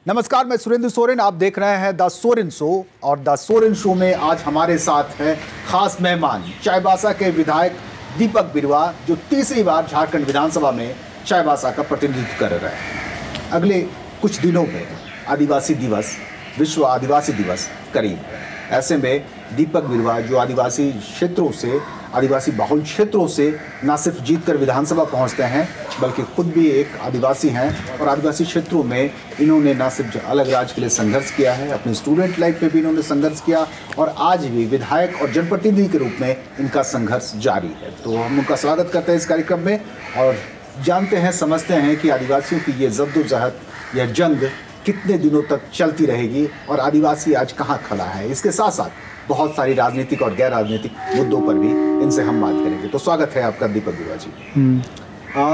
नमस्कार, मैं सुरेंद्र सोरेन। आप देख रहे हैं द सोरेन शो और द सोरेन शो में आज हमारे साथ है खास मेहमान चाईबासा के विधायक दीपक बिरुआ, जो तीसरी बार झारखंड विधानसभा में चाईबासा का प्रतिनिधित्व कर रहे हैं। अगले कुछ दिनों में आदिवासी दिवस, विश्व आदिवासी दिवस करीब है। ऐसे में दीपक बिरुआ, जो आदिवासी क्षेत्रों से, आदिवासी बहुल क्षेत्रों से न सिर्फ जीतकर विधानसभा पहुंचते हैं, बल्कि खुद भी एक आदिवासी हैं और आदिवासी क्षेत्रों में इन्होंने न सिर्फ अलग राज्य के लिए संघर्ष किया है, अपनी स्टूडेंट लाइफ में भी इन्होंने संघर्ष किया और आज भी विधायक और जनप्रतिनिधि के रूप में इनका संघर्ष जारी है। तो हम उनका स्वागत करते हैं इस कार्यक्रम में और जानते हैं, समझते हैं कि आदिवासियों की ये जद्दोजहद, यह जंग कितने दिनों तक चलती रहेगी और आदिवासी आज कहाँ खड़ा है। इसके साथ साथ बहुत सारी राजनीतिक और गैर राजनीतिक मुद्दों पर भी इनसे हम बात करेंगे। तो स्वागत है आपका दीपक बिरुआ जी।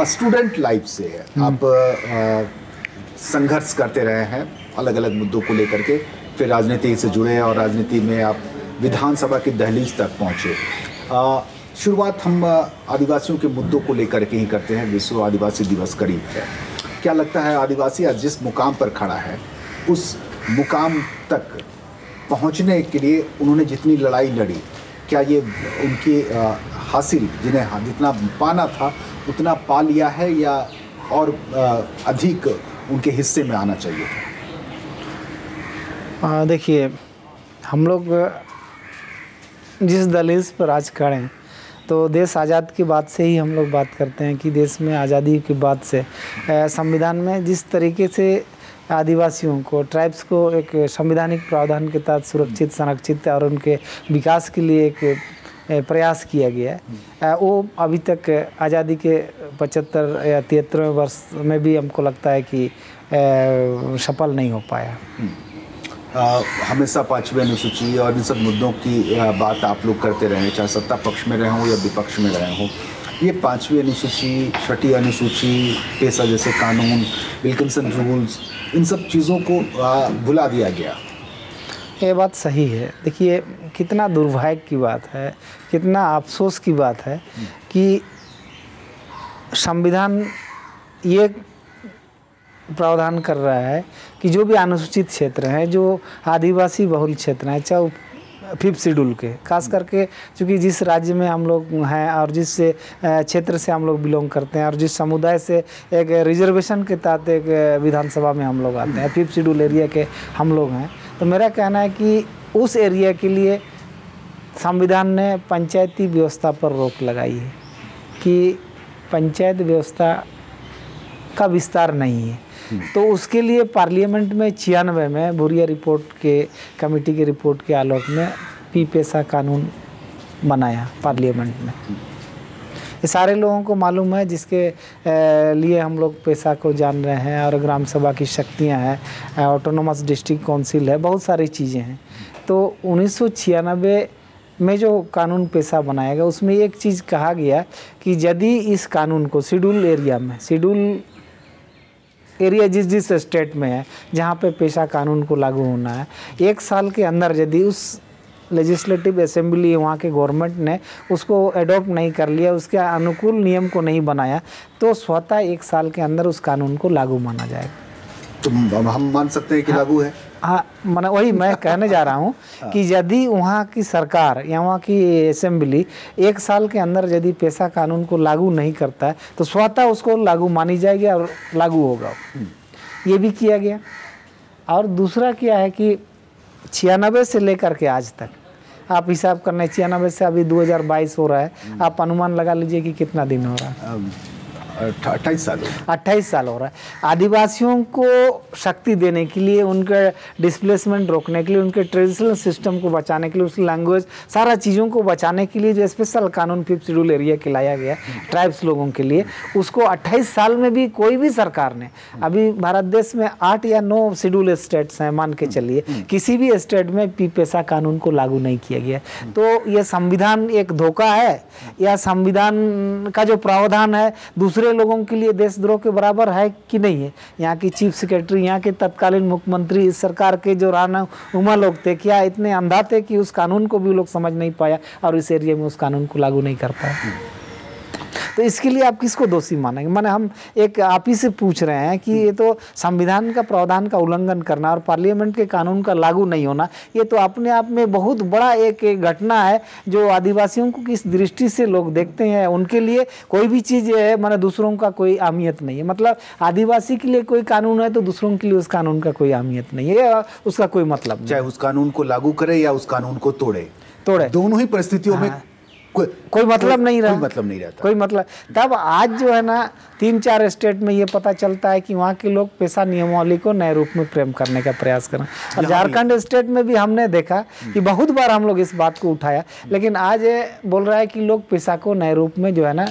स्टूडेंट लाइफ से आप संघर्ष करते रहे हैं अलग अलग मुद्दों को लेकर के, फिर राजनीति से जुड़े और राजनीति में आप विधानसभा की दहलीज तक पहुंचे। शुरुआत हम आदिवासियों के मुद्दों को लेकर के ही करते हैं। विश्व आदिवासी दिवस करीब है। क्या लगता है, आदिवासी आज जिस मुकाम पर खड़ा है, उस मुकाम तक पहुंचने के लिए उन्होंने जितनी लड़ाई लड़ी, क्या ये उनकी हासिल, जिन्हें जितना पाना था उतना पा लिया है या और अधिक उनके हिस्से में आना चाहिए था? देखिए, हम लोग जिस दहलीज पर आज खड़े हैं, तो देश आज़ाद की बात से ही हम लोग बात करते हैं कि देश में आज़ादी की बात से संविधान में जिस तरीके से आदिवासियों को, ट्राइब्स को एक संवैधानिक प्रावधान के तहत सुरक्षित, संरक्षित और उनके विकास के लिए एक प्रयास किया गया है, वो अभी तक आज़ादी के 75 या 73वें वर्ष में भी हमको लगता है कि सफल नहीं हो पाया। हमेशा 5वीं अनुसूची और इन सब मुद्दों की बात आप लोग करते रहे, चाहे सत्ता पक्ष में रहे हों या विपक्ष में रहे हों। ये 5वीं अनुसूची, 6ठी अनुसूची, पेशा जैसे कानून, विल्किंसन रूल्स, इन सब चीज़ों को भुला दिया गया। ये बात सही है। देखिए, कितना दुर्भाग्य की बात है, कितना अफसोस की बात है कि संविधान ये प्रावधान कर रहा है कि जो भी अनुसूचित क्षेत्र हैं, जो आदिवासी बहुल क्षेत्र हैं, चाहे 5th शेड्यूल के, खास करके चूँकि जिस राज्य में हम लोग हैं और जिस क्षेत्र से हम लोग बिलोंग करते हैं और जिस समुदाय से एक रिजर्वेशन के तहत एक विधानसभा में हम लोग आते हैं, 5th शेड्यूल एरिया के हम लोग हैं, तो मेरा कहना है कि उस एरिया के लिए संविधान ने पंचायती व्यवस्था पर रोक लगाई है कि पंचायत व्यवस्था का विस्तार नहीं है। तो उसके लिए पार्लियामेंट में 96 में भूरिया रिपोर्ट के कमेटी की रिपोर्ट के आलोक में पेशा कानून बनाया पार्लियामेंट में। ये सारे लोगों को मालूम है, जिसके लिए हम लोग पेशा को जान रहे हैं और ग्राम सभा की शक्तियां हैं, ऑटोनोमस डिस्ट्रिक्ट काउंसिल है, बहुत सारी चीज़ें हैं। तो 1996 में जो कानून पेशा बनाया गया, उसमें एक चीज़ कहा गया कि यदि इस कानून को शेड्यूल एरिया में, शेड्यूल एरिया जिस स्टेट में है जहाँ पे पेशा कानून को लागू होना है, 1 साल के अंदर यदि उस लेजिस्लेटिव असेंबली, वहाँ के गवर्नमेंट ने उसको एडॉप्ट नहीं कर लिया, उसके अनुकूल नियम को नहीं बनाया, तो स्वतः 1 साल के अंदर उस कानून को लागू माना जाएगा। तो हम मान सकते हैं कि लागू है। हाँ, मैंने वही मैं कहने जा रहा हूँ कि यदि वहाँ की सरकार या वहाँ की असेंबली 1 साल के अंदर यदि पेशा कानून को लागू नहीं करता है, तो स्वतः उसको लागू मानी जाएगी और लागू होगा। ये भी किया गया। और दूसरा क्या है कि 96 से लेकर के आज तक आप हिसाब करना, 96 से अभी 2022 हो रहा है, आप अनुमान लगा लीजिए कि कितना दिन हो रहा है। 28 साल हो रहा है। आदिवासियों को शक्ति देने के लिए, उनके डिस्प्लेसमेंट रोकने के लिए, उनके ट्रेडिशनल सिस्टम को बचाने के लिए, उसकी लैंग्वेज, सारा चीज़ों को बचाने के लिए जो स्पेशल कानून 5th शेड्यूल एरिया के लाया गया ट्राइब्स लोगों के लिए, उसको 28 साल में भी कोई भी सरकार ने, अभी भारत देश में 8 या 9 शेड्यूल स्टेट्स हैं, मान के चलिए, किसी भी स्टेट में पेशा कानून को लागू नहीं किया गया। तो यह संविधान एक धोखा है या संविधान का जो प्रावधान है दूसरे लोगों के लिए देशद्रोह के बराबर है कि नहीं है? यहाँ की चीफ सेक्रेटरी, यहाँ के तत्कालीन मुख्यमंत्री, इस सरकार के जो रहनुमा लोग थे, क्या इतने अंधा थे कि उस कानून को भी लोग समझ नहीं पाया और इस एरिया में उस कानून को लागू नहीं कर पाया? तो इसके लिए आप किसको दोषी मानेंगे? माने हम एक आप ही से पूछ रहे हैं कि ये तो संविधान का प्रावधान का उल्लंघन करना और पार्लियामेंट के कानून का लागू नहीं होना, ये तो अपने आप में बहुत बड़ा एक घटना है जो आदिवासियों को किस दृष्टि से लोग देखते हैं। उनके लिए कोई भी चीज़ है माने दूसरों का कोई अहमियत नहीं है। मतलब आदिवासी के लिए कोई कानून है तो दूसरों के लिए उस कानून का कोई अहमियत नहीं है, उसका कोई मतलब नहीं। चाहे उस कानून को लागू करे या उस कानून को तोड़े, दोनों ही परिस्थितियों में कोई मतलब नहीं रहा, कोई मतलब नहीं रहता, कोई मतलब। तब आज जो है ना 3-4 स्टेट में ये पता चलता है कि वहाँ के लोग पेशा नियमावली को नए रूप में फ्रेम करने का प्रयास कर रहे हैं। और झारखंड स्टेट में भी हमने देखा कि बहुत बार हम लोग इस बात को उठाया, लेकिन आज ये बोल रहा है कि लोग पेशा को नए रूप में जो है ना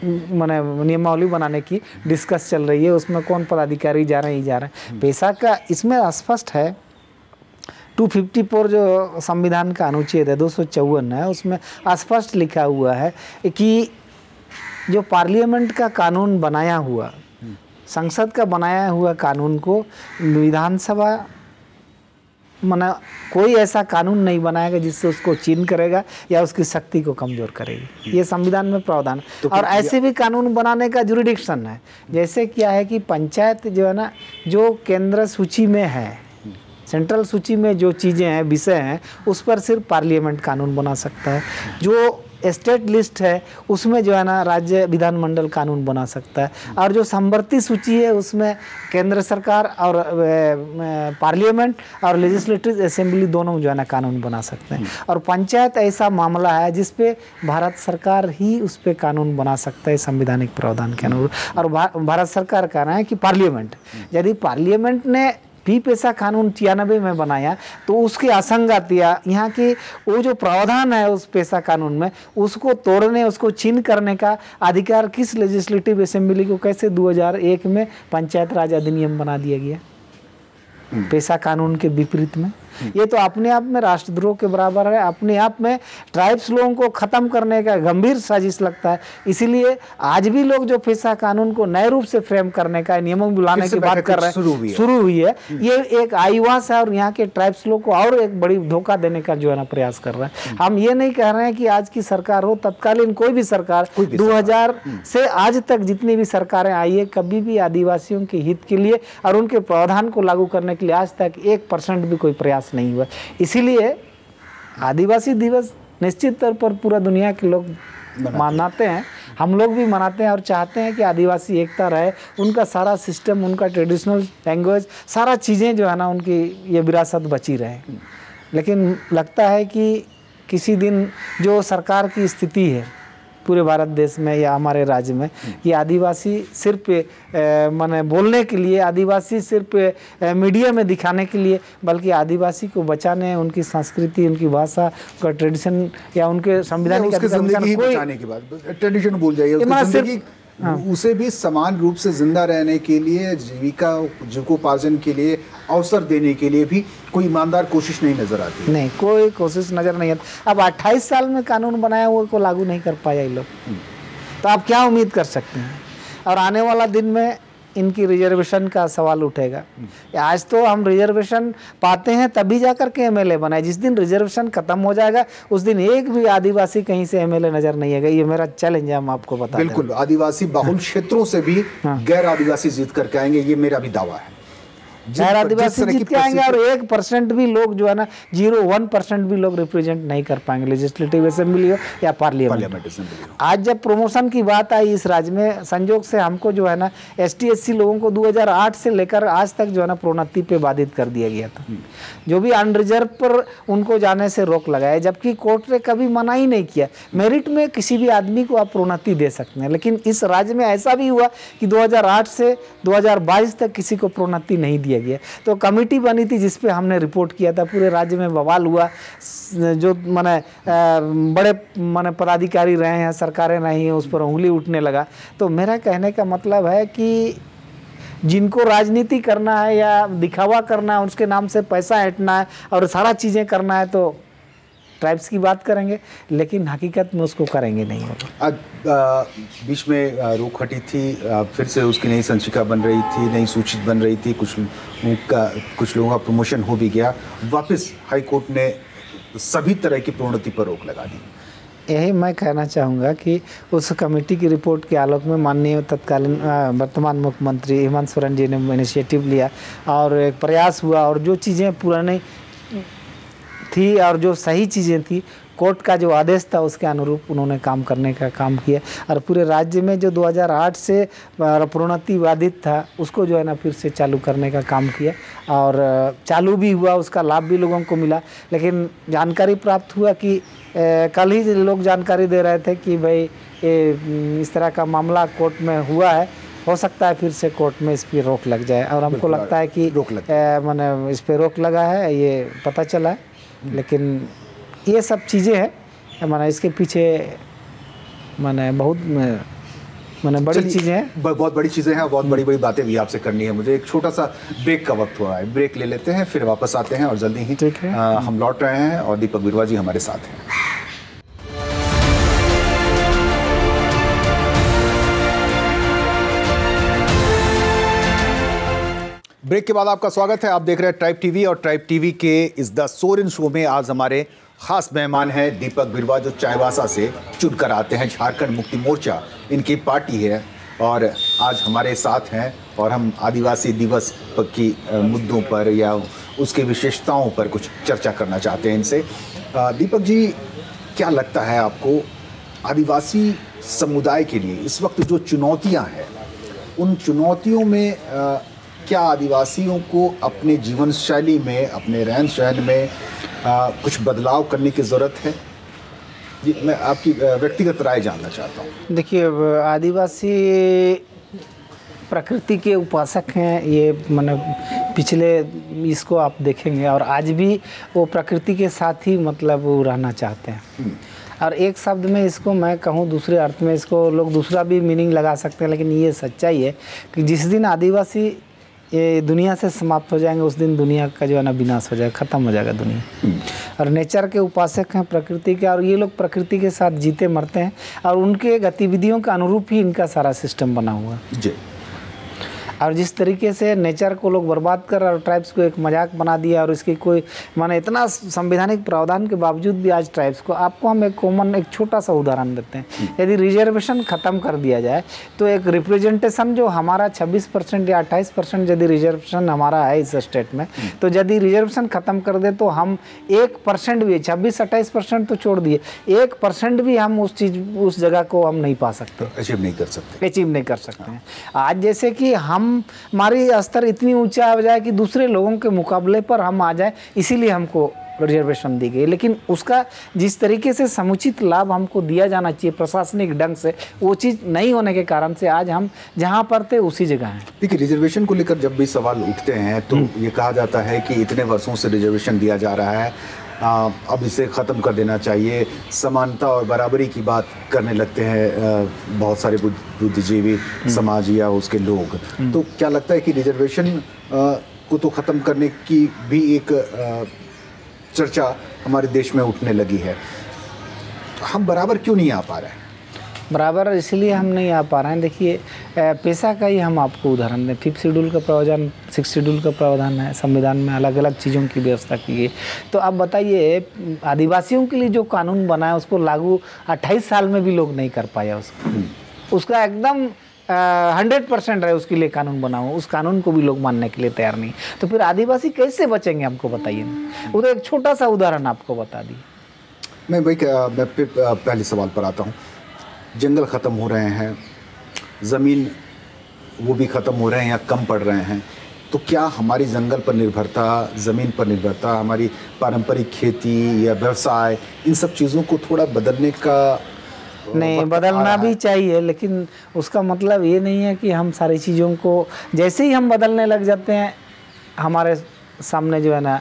माने नियमावली बनाने की डिस्कस चल रही है, उसमें कौन पदाधिकारी जा रहे हैं, जा रहे हैं। पेशा का इसमें स्पष्ट है 254 जो संविधान का अनुच्छेद है 254 है, उसमें स्पष्ट लिखा हुआ है कि जो पार्लियामेंट का कानून बनाया हुआ, संसद का बनाया हुआ कानून को विधानसभा माना कोई ऐसा कानून नहीं बनाएगा जिससे उसको छीन करेगा या उसकी शक्ति को कमज़ोर करेगी। ये संविधान में प्रावधान। तो और ऐसे भी कानून बनाने का जुरिडिक्शन है। जैसे क्या है कि पंचायत जो है ना, जो केंद्र सूची में है, सेंट्रल सूची में जो चीज़ें हैं, विषय हैं, उस पर सिर्फ पार्लियामेंट कानून बना सकता है। जो स्टेट लिस्ट है उसमें जो है ना राज्य विधानमंडल कानून बना सकता है। और जो समवर्ती सूची है उसमें केंद्र सरकार और पार्लियामेंट और लेजिस्लेटिव असेंबली दोनों जो है ना कानून बना सकते हैं। और पंचायत ऐसा मामला है जिस पे भारत सरकार ही उस पर कानून बना सकता है संवैधानिक प्रावधान के अनुरूप। और भारत सरकार कह रहा है कि पार्लियामेंट, यदि पार्लियामेंट ने भी पेशा कानून 93 में बनाया तो उसकी असंगत या यहाँ की वो जो प्रावधान है उस पेशा कानून में, उसको तोड़ने, उसको छीन करने का अधिकार किस लेजिस्लेटिव असेंबली को कैसे 2001 में पंचायत राज अधिनियम बना दिया गया पेशा कानून के विपरीत में? ये तो अपने आप में राष्ट्रद्रोह के बराबर है, अपने आप में ट्राइब्स लोगों को ख़त्म करने का गंभीर साजिश लगता है। इसीलिए आज भी लोग जो पेशा कानून को नए रूप से फ्रेम करने का, नियमों बुलाने की बात कर रहे हैं, शुरू हुई है। ये एक आईवास है और यहाँ के ट्राइब्स लोग को और एक बड़ी धोखा देने का जो है ना प्रयास कर रहा है। हम ये नहीं कह रहे हैं कि आज की सरकार हो, तत्कालीन कोई भी सरकार 2000 से आज तक जितनी भी सरकारें आई है, कभी भी आदिवासियों के हित के लिए और उनके प्रावधान को लागू करने के लिए आज तक 1% भी कोई प्रयास नहीं हुआ। इसीलिए आदिवासी दिवस निश्चित तौर पर पूरा दुनिया के लोग मनाते हैं, हम लोग भी मनाते हैं और चाहते हैं कि आदिवासी एकता रहे, उनका सारा सिस्टम, उनका ट्रेडिशनल लैंग्वेज, सारा चीज़ें जो है ना उनकी ये विरासत बची रहे। लेकिन लगता है कि किसी दिन जो सरकार की स्थिति है पूरे भारत देश में या हमारे राज्य में, ये आदिवासी सिर्फ माने बोलने के लिए, आदिवासी सिर्फ मीडिया में दिखाने के लिए, बल्कि आदिवासी को बचाने, उनकी संस्कृति, उनकी भाषा, उनका ट्रेडिशन या उनके संविधानिक बचाने की बात, ट्रेडिशन भूल जाइए, उसे भी समान रूप से जिंदा रहने के लिए, जीविकोपार्जन के लिए अवसर देने के लिए भी कोई ईमानदार कोशिश नहीं नजर आती। नहीं, कोई कोशिश नजर नहीं आती। अब 28 साल में कानून बनाया हुआ को लागू नहीं कर पाया ये लोग, तो आप क्या उम्मीद कर सकते हैं? और आने वाला दिन में इनकी रिजर्वेशन का सवाल उठेगा। आज तो हम रिजर्वेशन पाते हैं तभी जाकर के एमएलए बनाए, जिस दिन रिजर्वेशन खत्म हो जाएगा उस दिन एक भी आदिवासी कहीं से एमएलए नजर नहीं आएगा। ये मेरा चैलेंज है, हम आपको बता दें। बिल्कुल, आदिवासी बहुल क्षेत्रों से भी गैर आदिवासी जीत करके आएंगे, ये मेरा भी दावा है। गैर आदिवासी जीत के आएंगे और 1% भी लोग जो है ना 0.1% भी लोग रिप्रेजेंट नहीं कर पाएंगे, लेजिस्लेटिव असेंबली हो या पार्लियामेंट असेंबली हो। आज जब प्रमोशन की बात आई इस राज्य में, संजोग से हमको जो है ना ST/SC लोगों को 2008 से लेकर आज तक जो है ना प्रोन्नति पे बाधित कर दिया गया था। जो भी अनरिजर्व पर उनको जाने से रोक लगाया, जबकि कोर्ट ने कभी मना ही नहीं किया। मेरिट में किसी भी आदमी को आप प्रोन्नति दे सकते हैं, लेकिन इस राज्य में ऐसा भी हुआ कि 2008 से 2022 तक किसी को प्रोन्नति नहीं दिया गया। तो कमेटी बनी थी जिस पे हमने रिपोर्ट किया था, पूरे राज्य में बवाल हुआ। जो माने बड़े माने पदाधिकारी रहे हैं, सरकारें नहीं हैं, उस पर उंगली उठने लगा। तो मेरा कहने का मतलब है कि जिनको राजनीति करना है या दिखावा करना है, उसके नाम से पैसा ऐंठना है और सारा चीज़ें करना है, तो ट्राइब्स की बात करेंगे, लेकिन हकीकत में उसको करेंगे नहीं। आज बीच में रोक हटी थी, फिर से उसकी नई संचिका बन रही थी, नई सूची बन रही थी, कुछ लोगों का प्रमोशन हो भी गया। वापस हाई कोर्ट ने सभी तरह की प्रोन्नति पर रोक लगा दी। यही मैं कहना चाहूँगा कि उस कमेटी की रिपोर्ट के आलोक में माननीय तत्कालीन वर्तमान मुख्यमंत्री हेमंत सोरेन जी ने इनिशिएटिव लिया और एक प्रयास हुआ, और जो चीज़ें पुरानी थी और जो सही चीज़ें थी, कोर्ट का जो आदेश था उसके अनुरूप उन्होंने काम करने का काम किया। और पूरे राज्य में जो 2008 से प्रोन्नति बाधित था उसको जो है ना फिर से चालू करने का काम किया, और चालू भी हुआ, उसका लाभ भी लोगों को मिला। लेकिन जानकारी प्राप्त हुआ कि कल ही लोग जानकारी दे रहे थे कि भाई इस तरह का मामला कोर्ट में हुआ है, हो सकता है फिर से कोर्ट में इस पर रोक लग जाए, और हमको लगता है कि मैंने इस पर रोक लगा है, ये पता चला है। लेकिन ये सब चीज़ें हैं, मैंने इसके पीछे मैंने बहुत बड़ी चीज़ें हैं, बहुत बड़ी चीज़ें हैं, बहुत बड़ी बड़ी बातें भी आपसे करनी है मुझे। एक छोटा सा ब्रेक का वक्त हुआ है, ब्रेक ले लेते हैं, फिर वापस आते हैं और जल्दी ही हम लौट रहे हैं और दीपक बिरुवा जी हमारे साथ हैं। ब्रेक के बाद आपका स्वागत है। आप देख रहे हैं ट्राइब टीवी, और ट्राइब टीवी के इस द सोरेन शो में आज हमारे खास मेहमान हैं दीपक बिरुवा, जो चाईबासा से चुन कर आते हैं। झारखंड मुक्ति मोर्चा इनकी पार्टी है और आज हमारे साथ हैं, और हम आदिवासी दिवस की मुद्दों पर या उसकी विशेषताओं पर कुछ चर्चा करना चाहते हैं इनसे। दीपक जी, क्या लगता है आपको आदिवासी समुदाय के लिए इस वक्त जो चुनौतियाँ हैं, उन चुनौतियों में क्या आदिवासियों को अपने जीवन शैली में, अपने रहन सहन में कुछ बदलाव करने की ज़रूरत है? जी, मैं आपकी व्यक्तिगत राय जानना चाहता हूँ। देखिए, आदिवासी प्रकृति के उपासक हैं, ये मैंने पिछले इसको आप देखेंगे, और आज भी वो प्रकृति के साथ ही मतलब वो रहना चाहते हैं। और एक शब्द में इसको मैं कहूँ, दूसरे अर्थ में इसको लोग दूसरा भी मीनिंग लगा सकते हैं, लेकिन ये सच्चाई है कि जिस दिन आदिवासी ये दुनिया से समाप्त हो जाएंगे उस दिन दुनिया का जो है ना विनाश हो जाएगा, ख़त्म हो जाएगा दुनिया। और नेचर के उपासक हैं, प्रकृति के, और ये लोग प्रकृति के साथ जीते मरते हैं, और उनके गतिविधियों के अनुरूप ही इनका सारा सिस्टम बना हुआ है। और जिस तरीके से नेचर को लोग बर्बाद कर और ट्राइब्स को एक मजाक बना दिया, और इसकी कोई माने इतना संवैधानिक प्रावधान के बावजूद भी आज ट्राइब्स को, आपको हम एक कॉमन एक छोटा सा उदाहरण देते हैं। यदि रिजर्वेशन ख़त्म कर दिया जाए तो एक रिप्रेजेंटेशन जो हमारा 26% या 28% यदि रिजर्वेशन हमारा है इस स्टेट में, तो यदि रिजर्वेशन ख़त्म कर दे तो हम 1% भी, 26-28% तो छोड़ दिए, 1% भी हम उस जगह को हम नहीं पा सकते, अचीव नहीं कर सकते हैं। आज जैसे कि हमारी स्तर इतनी ऊंचा हो जाए कि दूसरे लोगों के मुकाबले पर हम आ जाए, इसीलिए हमको रिजर्वेशन दी गई, लेकिन उसका जिस तरीके से समुचित लाभ हमको दिया जाना चाहिए प्रशासनिक ढंग से, वो चीज़ नहीं होने के कारण से आज हम जहाँ पर थे उसी जगह हैं। देखिए, रिजर्वेशन को लेकर जब भी सवाल उठते हैं तो ये कहा जाता है कि इतने वर्षों से रिजर्वेशन दिया जा रहा है, अब इसे ख़त्म कर देना चाहिए। समानता और बराबरी की बात करने लगते हैं बहुत सारे बुद्धिजीवी समाज या उसके लोग। तो क्या लगता है कि रिजर्वेशन को तो ख़त्म करने की भी एक चर्चा हमारे देश में उठने लगी है, हम बराबर क्यों नहीं आ पा रहे हैं? बराबर इसलिए हम नहीं आ पा रहे हैं। देखिए, पैसा का ही हम आपको उदाहरण दें, 5th शेड्यूल का प्रावधान, 6th शेड्यूल का प्रावधान है, संविधान में अलग अलग चीज़ों की व्यवस्था की गई। तो अब बताइए, आदिवासियों के लिए जो कानून बना है उसको लागू 28 साल में भी लोग नहीं कर पाया उसका एकदम 100% है उसके लिए कानून बना हुआ, उस कानून को भी लोग मानने के लिए तैयार नहीं। तो फिर आदिवासी कैसे बचेंगे, हमको बताइए। वो तो एक छोटा सा उदाहरण आपको बता दी। मैं फिर पहले सवाल पर आता हूँ। जंगल ख़त्म हो रहे हैं, ज़मीन वो भी ख़त्म हो रहे हैं या कम पड़ रहे हैं, तो क्या हमारी जंगल पर निर्भरता, ज़मीन पर निर्भरता, हमारी पारंपरिक खेती या व्यवसाय, इन सब चीज़ों को थोड़ा बदलने का नहीं, बदलना भी चाहिए, लेकिन उसका मतलब ये नहीं है कि हम सारी चीज़ों को जैसे ही हम बदलने लग जाते हैं हमारे सामने जो है ना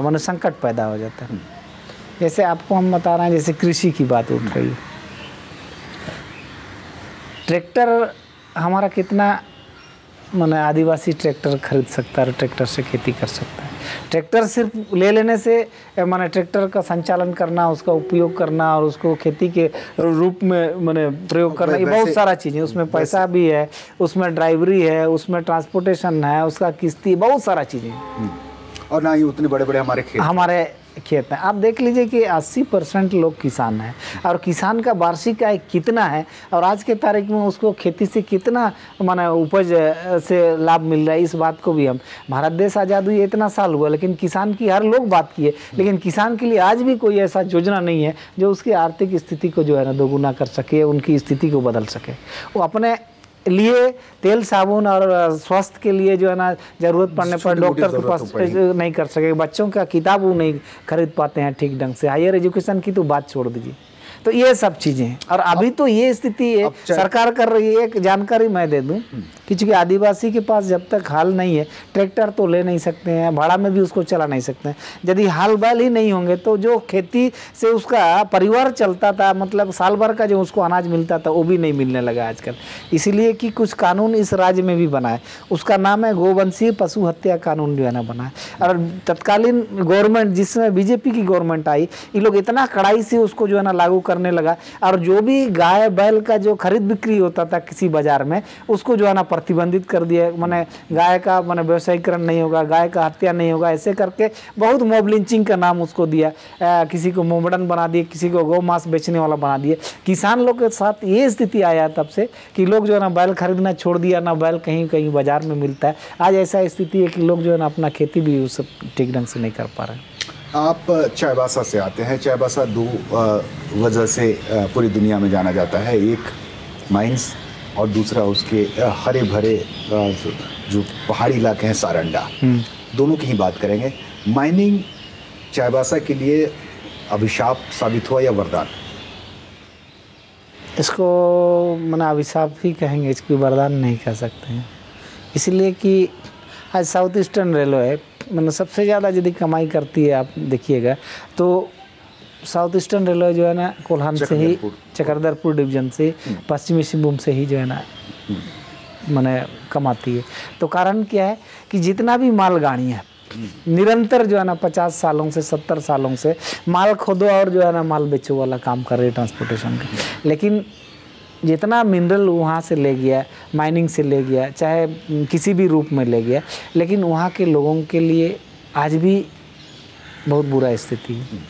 मानो संकट पैदा हो जाता है। जैसे आपको हम बता रहे हैं, जैसे कृषि की बात उठ रही है, ट्रैक्टर हमारा कितना माने आदिवासी ट्रैक्टर खरीद सकता है और ट्रैक्टर से खेती कर सकता है। ट्रैक्टर सिर्फ ले लेने से माने ट्रैक्टर का संचालन करना, उसका उपयोग करना और उसको खेती के रूप में माने प्रयोग करना, ये बहुत सारा चीज़ें, उसमें पैसा भी है, उसमें ड्राइवरी है, उसमें ट्रांसपोर्टेशन है, उसका किस्ती, बहुत सारा चीज़ें। और ना ही उतने बड़े बड़े हमारे खेत हैं। आप देख लीजिए कि 80% लोग किसान हैं और किसान का वार्षिक आय कितना है और आज के तारीख में उसको खेती से कितना माने उपज से लाभ मिल रहा है, इस बात को भी हम, भारत देश आज़ाद हुई इतना साल हुआ लेकिन किसान की हर लोग बात किए, लेकिन किसान के लिए आज भी कोई ऐसा योजना नहीं है जो उसकी आर्थिक स्थिति को जो है ना दोगुना कर सके, उनकी स्थिति को बदल सके। वो अपने लिए तेल साबुन और स्वास्थ्य के लिए जो है ना जरूरत पड़ने पर डॉक्टर के पास नहीं कर सके, बच्चों का किताब वो नहीं खरीद पाते हैं ठीक ढंग से, हायर एजुकेशन की तो बात छोड़ दीजिए। तो ये सब चीज़ें हैं और अभी तो ये स्थिति है सरकार कर रही है। एक जानकारी मैं दे दूं कि चूँकि आदिवासी के पास जब तक हाल नहीं है, ट्रैक्टर तो ले नहीं सकते हैं, भाड़ा में भी उसको चला नहीं सकते हैं, यदि हाल बैल ही नहीं होंगे तो जो खेती से उसका परिवार चलता था, मतलब साल भर का जो उसको अनाज मिलता था वो भी नहीं मिलने लगा आजकल। इसीलिए कि कुछ कानून इस राज्य में भी बना है, उसका नाम है गोवंशीय पशु हत्या कानून जो है ना बना है। और तत्कालीन गवर्नमेंट जिसमें बीजेपी की गवर्नमेंट आई, ये लोग इतना कड़ाई से उसको जो है ना लागू करने लगा और जो भी गाय बैल का जो खरीद बिक्री होता था किसी बाजार में उसको जो है ना प्रतिबंधित कर दिया, माने गाय का माने व्यवसायीकरण नहीं होगा, गाय का हत्या नहीं होगा, ऐसे करके बहुत मॉब लिंचिंग का नाम उसको दिया, किसी को मोमडन बना दिए, किसी को गौ मांस बेचने वाला बना दिए। किसान लोग के साथ ये स्थिति आया तब से कि लोग जो है ना बैल खरीदना छोड़ दिया, ना बैल कहीं कहीं बाजार में मिलता है। आज ऐसा स्थिति है कि लोग जो है ना अपना खेती भी उस ठीक ढंग से नहीं कर पा रहे हैं। आप चाईबासा से आते हैं। चाईबासा दो वजह से पूरी दुनिया में जाना जाता है, एक माइंस और दूसरा उसके हरे भरे जो पहाड़ी इलाके हैं सारंडा, दोनों की ही बात करेंगे। माइनिंग चाईबासा के लिए अभिशाप साबित हुआ या वरदान? इसको मैंने अभिशाप ही कहेंगे, इसकी वरदान नहीं कह सकते हैं, इसलिए कि आज साउथ ईस्टर्न रेलवे मतलब सबसे ज़्यादा यदि कमाई करती है, आप देखिएगा तो साउथ ईस्टर्न रेलवे जो है ना कोल्हान से ही, चक्रधरपुर डिवीजन से, पश्चिमी सिंहभूम से ही जो है ना माने कमाती है। तो कारण क्या है कि जितना भी मालगाड़ियाँ निरंतर जो है ना 50 सालों से 70 सालों से माल खोदो और जो है ना माल बेचो वाला काम कर रहे हैं ट्रांसपोर्टेशन का, लेकिन जितना मिनरल वहाँ से ले गया, माइनिंग से ले गया, चाहे किसी भी रूप में ले गया, लेकिन वहाँ के लोगों के लिए आज भी बहुत बुरा स्थिति है।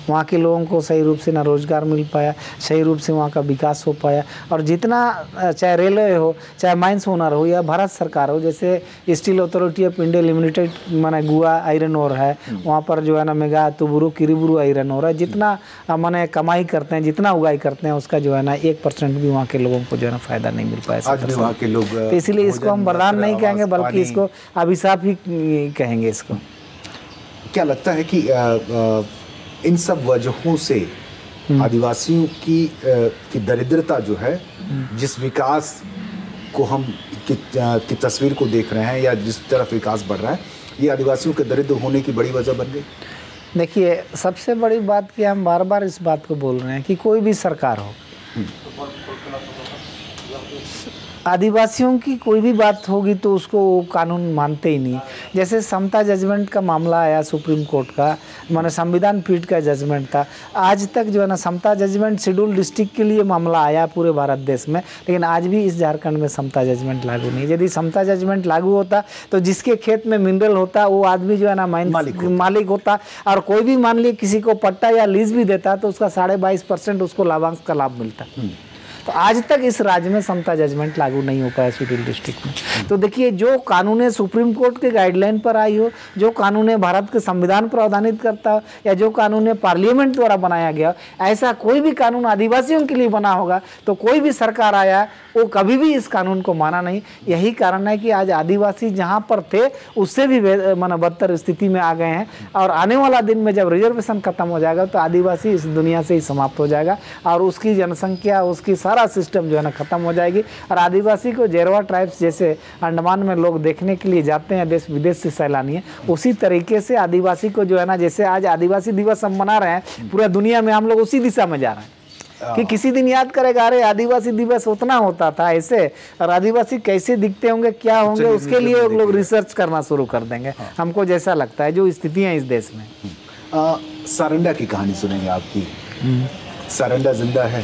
वहाँ के लोगों को सही रूप से ना रोज़गार मिल पाया, सही रूप से वहाँ का विकास हो पाया। और जितना चाहे रेलवे हो, चाहे माइंस ओनर हो या भारत सरकार हो, जैसे steel authority of India limited माने गुआ आयरन ओर है, वहाँ पर जो है ना मेगा तुबुरु किरीबुरु आयरन ओर है, जितना माने कमाई करते हैं, जितना उगाई करते हैं, उसका जो है ना 1% भी वहाँ के लोगों को जो है ना फ़ायदा नहीं मिल पाया। आज भी वहाँ के लोग, तो इसीलिए इसको हम वरदान नहीं कहेंगे बल्कि इसको अभिशाप ही कहेंगे। इसको क्या लगता है कि इन सब वजहों से आदिवासियों की दरिद्रता जो है, जिस विकास को हम की तस्वीर को देख रहे हैं या जिस तरफ विकास बढ़ रहा है, ये आदिवासियों के दरिद्र होने की बड़ी वजह बन गई? देखिए, सबसे बड़ी बात कि हम बार बार इस बात को बोल रहे हैं कि कोई भी सरकार हो, आदिवासियों की कोई भी बात होगी तो उसको कानून मानते ही नहीं। जैसे समता जजमेंट का मामला आया सुप्रीम कोर्ट का, माने संविधान पीठ का जजमेंट था, आज तक जो है ना समता जजमेंट शेड्यूल डिस्ट्रिक्ट के लिए मामला आया पूरे भारत देश में, लेकिन आज भी इस झारखंड में समता जजमेंट लागू नहीं। यदि समता जजमेंट लागू होता तो जिसके खेत में मिनरल होता वो आदमी जो है ना मालिक होता, और कोई भी मान लीजिए किसी को पट्टा या लीज भी देता तो उसका 22.5% उसको लाभांश का लाभ मिलता। तो आज तक इस राज्य में समता जजमेंट लागू नहीं हो पाया शेड्यूल डिस्ट्रिक्ट में। तो देखिए, जो कानून सुप्रीम कोर्ट के गाइडलाइन पर आई हो, जो कानून भारत के संविधान प्रावधानित करता हो, या जो कानून पार्लियामेंट द्वारा बनाया गया, ऐसा कोई भी कानून आदिवासियों के लिए बना होगा तो कोई भी सरकार आया वो कभी भी इस कानून को माना नहीं। यही कारण है कि आज आदिवासी जहाँ पर थे उससे भी माना बदतर स्थिति में आ गए हैं, और आने वाला दिन में जब रिजर्वेशन खत्म हो जाएगा तो आदिवासी इस दुनिया से ही समाप्त हो जाएगा और उसकी जनसंख्या, उसकी सारा सिस्टम जो है ना खत्म हो जाएगी। और आदिवासी को जेरवा ट्राइब्स जैसे अंडमान में लोग देखने के लिए जाते हैं देश विदेश से सैलानी है, उसी तरीके से आदिवासी को जो है ना, जैसे आज आदिवासी दिवस हम मना रहे हैं पूरा दुनिया में, हम लोग उसी दिशा में जा रहे हैं कि किसी दिन याद करेगा अरे आदिवासी दिवस उतना होता था ऐसे, और आदिवासी कैसे दिखते होंगे, क्या होंगे, उसके लिए लोग रिसर्च करना शुरू कर देंगे। हमको जैसा लगता है जो स्थितियाँ इस देश में। सारंडा की कहानी सुनेंगे आपकी। सारंडा जिंदा है?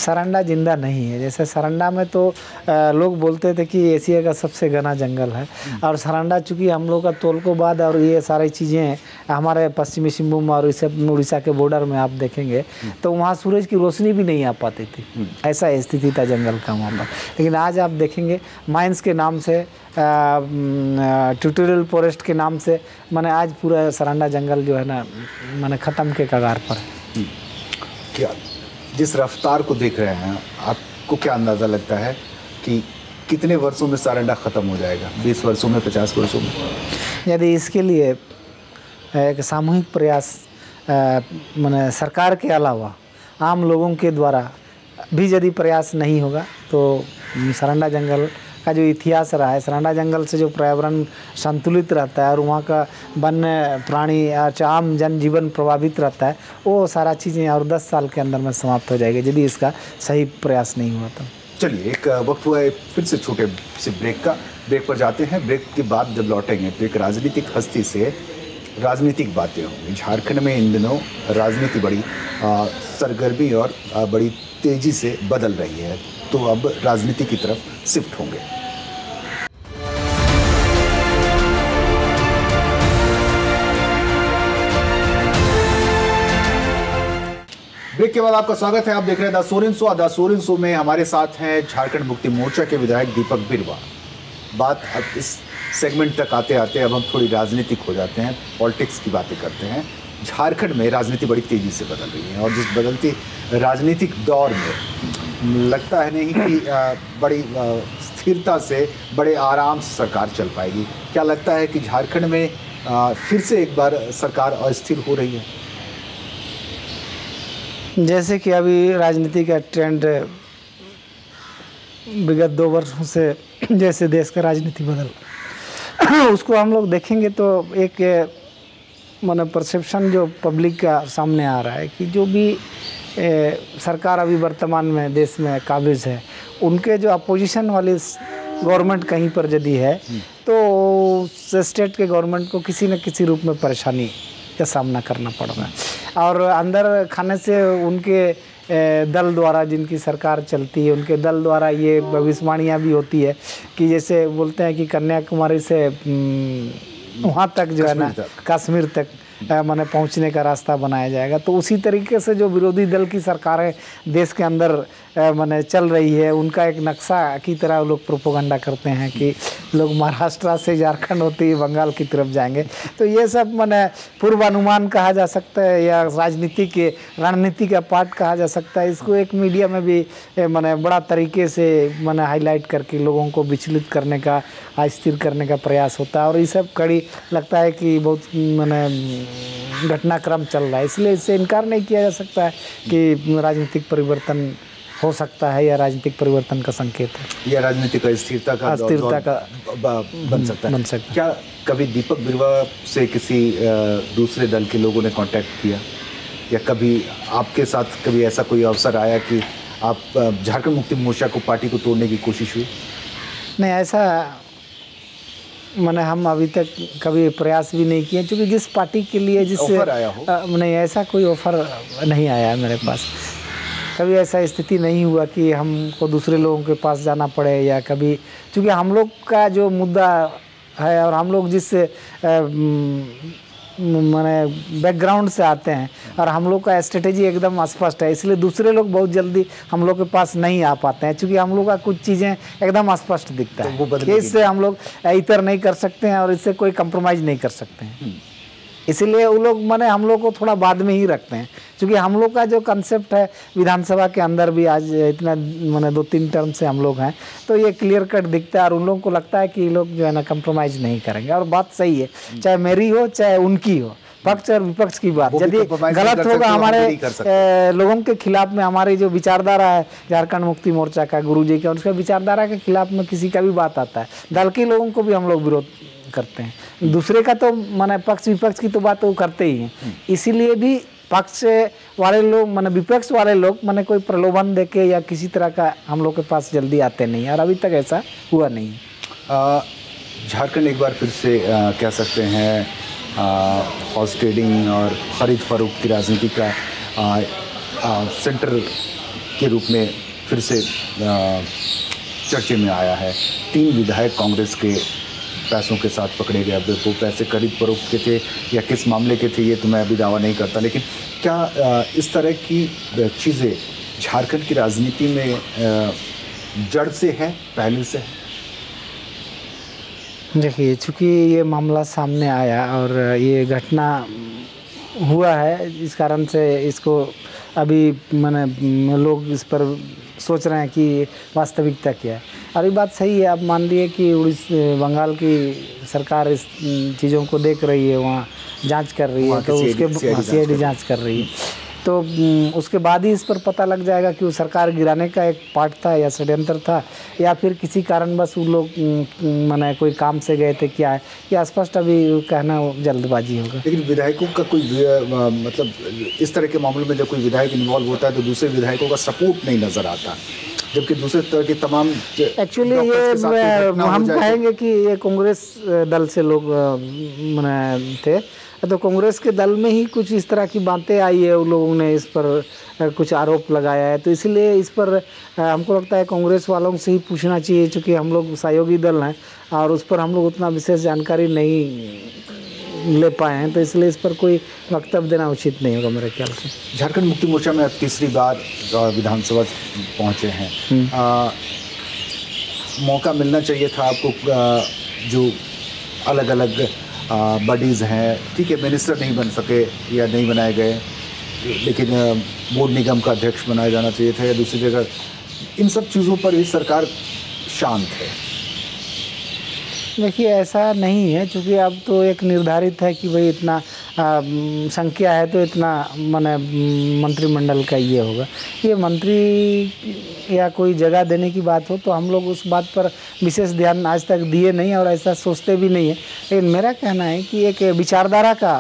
सरंडा जिंदा नहीं है। जैसे सरंडा में तो लोग बोलते थे कि एशिया का सबसे घना जंगल है, और सरंडा चूँकि हम लोग का तोलकोबाद और ये सारी चीज़ें हमारे पश्चिमी सिंहभूम और इसे उड़ीसा के बॉर्डर में आप देखेंगे तो वहाँ सूरज की रोशनी भी नहीं आ पाती थी, ऐसा स्थिति था जंगल का वहाँ पर। लेकिन आज आप देखेंगे माइंस के नाम से, ट्यूटोरियल फॉरेस्ट के नाम से, माने आज पूरा सरंडा जंगल जो है ना माने ख़त्म के कगार पर है। क्या जिस रफ्तार को देख रहे हैं आपको क्या अंदाज़ा लगता है कि कितने वर्षों में सरंडा ख़त्म हो जाएगा? 20 वर्षों में, 50 वर्षों में? यदि इसके लिए एक सामूहिक प्रयास माने सरकार के अलावा आम लोगों के द्वारा भी यदि प्रयास नहीं होगा तो सरंडा जंगल का जो इतिहास रहा है, सरंडा जंगल से जो पर्यावरण संतुलित रहता है और वहाँ का वन्य प्राणी आम जनजीवन प्रभावित रहता है, वो सारा चीज़ें और 10 साल के अंदर में समाप्त हो जाएगी यदि इसका सही प्रयास नहीं हुआ तो। चलिए, एक वक्त हुआ है फिर से छोटे से ब्रेक का। ब्रेक पर जाते हैं। ब्रेक के बाद जब लौटेंगे तो एक राजनीतिक हस्ती से राजनीतिक बातें होंगी। झारखंड में इन दिनों राजनीति बड़ी सरगर्मी और बड़ी तेज़ी से बदल रही है, तो अब राजनीति की तरफ शिफ्ट होंगे। ब्रेक के बाद आपका स्वागत है। आप देख रहे हैं the Soren show. The Soren show में हमारे साथ हैं झारखंड मुक्ति मोर्चा के विधायक दीपक बिरुवा। बात अब इस सेगमेंट तक आते आते अब हम थोड़ी राजनीतिक हो जाते हैं, पॉलिटिक्स की बातें करते हैं। झारखंड में राजनीति बड़ी तेज़ी से बदल रही है और जिस बदलती राजनीतिक दौर में लगता है नहीं कि बड़ी स्थिरता से, बड़े आराम से सरकार चल पाएगी। क्या लगता है कि झारखंड में फिर से एक बार सरकार अस्थिर हो रही है? जैसे कि अभी राजनीति का ट्रेंड विगत 2 वर्षों से जैसे देश का राजनीति बदल उसको हम लोग देखेंगे तो एक माने परसेप्शन जो पब्लिक का सामने आ रहा है कि जो भी सरकार अभी वर्तमान में देश में काबिज है, उनके जो अपोजिशन वाली गवर्नमेंट कहीं पर यदि है तो स्टेट के गवर्नमेंट को किसी न किसी रूप में परेशानी का सामना करना पड़ रहा है। और अंदर खाने से उनके दल द्वारा, जिनकी सरकार चलती है, उनके दल द्वारा ये भविष्यवाणियाँ भी होती है कि जैसे बोलते हैं कि कन्याकुमारी से वहाँ तक जो है ना कश्मीर तक माने पहुँचने का रास्ता बनाया जाएगा। तो उसी तरीके से जो विरोधी दल की सरकारें देश के अंदर माने चल रही है, उनका एक नक्शा की तरह लोग प्रोपोगंडा करते हैं कि लोग महाराष्ट्र से झारखंड होते ही बंगाल की तरफ जाएंगे। तो ये सब माने पूर्वानुमान कहा जा सकता है या राजनीति के रणनीति का पार्ट कहा जा सकता है। इसको एक मीडिया में भी माने बड़ा तरीके से माने हाईलाइट करके लोगों को विचलित करने का, अस्थिर करने का प्रयास होता है। और ये सब कड़ी लगता है कि बहुत माने घटनाक्रम चल रहा है, इसलिए इससे इनकार नहीं किया जा सकता है कि राजनीतिक परिवर्तन हो सकता है या राजनीतिक परिवर्तन का संकेत है, या राजनीतिक स्थिरता का बन सकता है। क्या कभी दीपक बिरुवा से किसी दूसरे दल के लोगों ने कांटेक्ट किया, या कभी आपके साथ कभी ऐसा कोई अवसर आया कि आप झारखंड मुक्ति मोर्चा को, पार्टी को तोड़ने की कोशिश हुई? नहीं, ऐसा मैंने हम अभी तक कभी प्रयास भी नहीं किए, क्योंकि जिस पार्टी के लिए जिससे ऑफर आया हो नहीं, ऐसा कोई ऑफर नहीं आया मेरे पास। कभी ऐसा स्थिति नहीं हुआ कि हमको दूसरे लोगों के पास जाना पड़े, या कभी, क्योंकि हम लोग का जो मुद्दा है और हम लोग जिस माने बैकग्राउंड से आते हैं और हम लोग का स्ट्रेटेजी एकदम स्पष्ट है, इसलिए दूसरे लोग बहुत जल्दी हम लोग के पास नहीं आ पाते हैं, क्योंकि हम लोग का कुछ चीज़ें एकदम स्पष्ट दिखता है कि इससे हम लोग इतर नहीं कर सकते हैं और इससे कोई कंप्रोमाइज़ नहीं कर सकते हैं। इसीलिए वो लोग माने हम लोग को थोड़ा बाद में ही रखते हैं, क्योंकि हम लोग का जो कंसेप्ट है विधानसभा के अंदर भी आज इतना माने 2-3 टर्म से हम लोग हैं, तो ये क्लियर कट दिखता है और उन लोगों को लगता है कि ये लोग जो है ना कंप्रोमाइज़ नहीं करेंगे। और बात सही है, चाहे मेरी हो चाहे उनकी हो, पक्ष और विपक्ष की बात यदि गलत होगा हमारे लोगों के खिलाफ में, हमारी जो विचारधारा है झारखंड मुक्ति मोर्चा का, गुरुजी का, उसका विचारधारा के खिलाफ में किसी का भी बात आता है, दल के लोगों को भी हम लोग विरोध करते हैं। दूसरे का तो माने पक्ष विपक्ष की तो बात वो करते ही हैं, इसीलिए भी पक्ष वाले लोग माने विपक्ष वाले लोग माने कोई प्रलोभन देके या किसी तरह का हम लोग के पास जल्दी आते नहीं हैं, और अभी तक ऐसा हुआ नहीं। झारखंड एक बार फिर से कह सकते हैं हॉर्स ट्रेडिंग और खरीद फरोख्त की राजनीति का सेंटर के रूप में फिर से चर्चे में आया है। 3 विधायक कांग्रेस के पैसों के साथ पकड़े गए। अब वो पैसे खरीद फरोख्त के थे या किस मामले के थे ये तो मैं अभी दावा नहीं करता, लेकिन क्या इस तरह की चीज़ें झारखंड की राजनीति में जड़ से है, पहले से है? देखिए, चूँकि ये मामला सामने आया और ये घटना हुआ है, इस कारण से इसको अभी मैंने लोग इस पर सोच रहे हैं कि वास्तविकता क्या है। और ये बात सही है। आप मान लिए कि बंगाल की सरकार इस चीज़ों को देख रही है, वहाँ जांच कर रही है, तो उसके CID जांच कर रही है, तो उसके बाद ही इस पर पता लग जाएगा कि वो सरकार गिराने का एक पार्ट था या षड्यंत्र था, या फिर किसी कारणवश वो लोग माने कोई काम से गए थे, क्या है या स्पष्ट अभी कहना जल्दबाजी होगा। लेकिन विधायकों का कोई मतलब इस तरह के मामलों में जब कोई विधायक इन्वॉल्व होता है तो दूसरे विधायकों का सपोर्ट नहीं नज़र आता, जबकि दूसरे तरह के तमाम एक्चुअली ये हम कहेंगे कि ये कांग्रेस दल से लोग माने थे, तो कांग्रेस के दल में ही कुछ इस तरह की बातें आई है, उन लोगों ने इस पर कुछ आरोप लगाया है, तो इसलिए इस पर हमको लगता है कांग्रेस वालों से ही पूछना चाहिए, चूँकि हम लोग सहयोगी दल हैं और उस पर हम लोग उतना विशेष जानकारी नहीं ले पाए हैं, तो इसलिए इस पर कोई वक्तव्य देना उचित नहीं होगा मेरे ख्याल से। झारखंड मुक्ति मोर्चा में अब तीसरी बार विधानसभा पहुँचे हैं। मौका मिलना चाहिए था आपको, जो अलग अलग बॉडीज़ हैं, ठीक है, मिनिस्टर नहीं बन सके या नहीं बनाए गए, लेकिन बोर्ड निगम का अध्यक्ष बनाया जाना चाहिए था या दूसरी जगह, इन सब चीज़ों पर ही सरकार शांत है। देखिए, ऐसा नहीं है, क्योंकि अब तो एक निर्धारित है कि भाई इतना संख्या है तो इतना माने मंत्रिमंडल का ये होगा। ये मंत्री या कोई जगह देने की बात हो तो हम लोग उस बात पर विशेष ध्यान आज तक दिए नहीं और ऐसा सोचते भी नहीं है। लेकिन मेरा कहना है कि एक विचारधारा का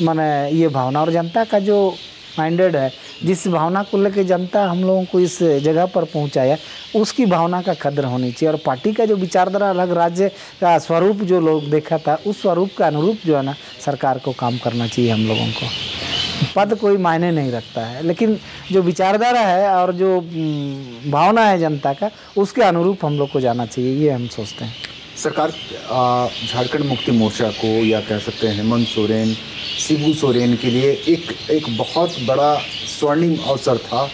माने ये भावना और जनता का जो माइंडेड है, जिस भावना को लेकर जनता हम लोगों को इस जगह पर पहुंचाया, उसकी भावना का कदर होनी चाहिए। और पार्टी का जो विचारधारा अलग राज्य का स्वरूप जो लोग देखा था, उस स्वरूप का अनुरूप जो है ना सरकार को काम करना चाहिए। हम लोगों को पद कोई मायने नहीं रखता है, लेकिन जो विचारधारा है और जो भावना है जनता का, उसके अनुरूप हम लोग को जाना चाहिए, ये हम सोचते हैं। सरकार झारखंड मुक्ति मोर्चा को या कह सकते हैं हेमंत सोरेन, शिबू सोरेन के लिए एक बहुत बड़ा स्वर्णिम अवसर था,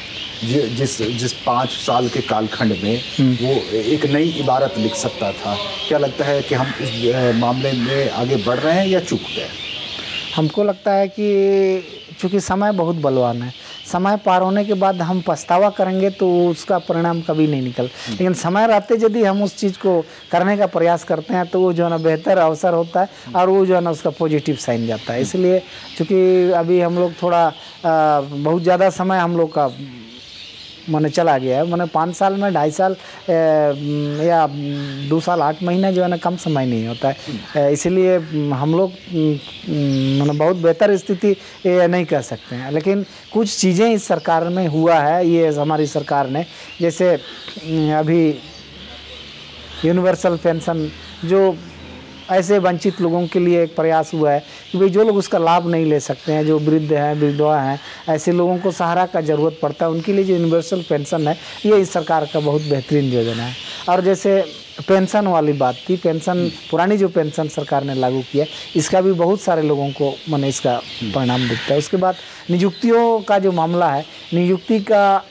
जिस 5 साल के कालखंड में वो एक नई इबारत लिख सकता था। क्या लगता है कि हम इस मामले में आगे बढ़ रहे हैं या चूक गए? हमको लगता है कि चूँकि समय बहुत बलवान है, समय पार होने के बाद हम पछतावा करेंगे तो उसका परिणाम कभी नहीं निकल, लेकिन समय रहते यदि हम उस चीज़ को करने का प्रयास करते हैं तो वो जो है ना बेहतर अवसर होता है और वो जो है ना उसका पॉजिटिव साइन जाता है। इसलिए चूँकि अभी हम लोग थोड़ा बहुत ज़्यादा समय हम लोग का मैंने चला गया है, मैंने 5 साल में 2.5 साल या 2 साल 8 महीने जो है ना कम समय नहीं होता है। इसलिए हम लोग मैंने बहुत बेहतर स्थिति नहीं कह सकते हैं, लेकिन कुछ चीज़ें इस सरकार में हुआ है, ये हमारी सरकार ने, जैसे अभी यूनिवर्सल पेंशन जो ऐसे वंचित लोगों के लिए एक प्रयास हुआ है कि भाई जो लोग उसका लाभ नहीं ले सकते हैं, जो वृद्ध हैं, विधवा हैं, ऐसे लोगों को सहारा का ज़रूरत पड़ता है, उनके लिए जो यूनिवर्सल पेंशन है ये इस सरकार का बहुत बेहतरीन योजना है। और जैसे पेंशन वाली बात थी, पेंशन पुरानी जो पेंशन सरकार ने लागू किया, इसका भी बहुत सारे लोगों को मैंने इसका परिणाम दिखता है। उसके बाद नियुक्तियों का जो मामला है, नियुक्ति का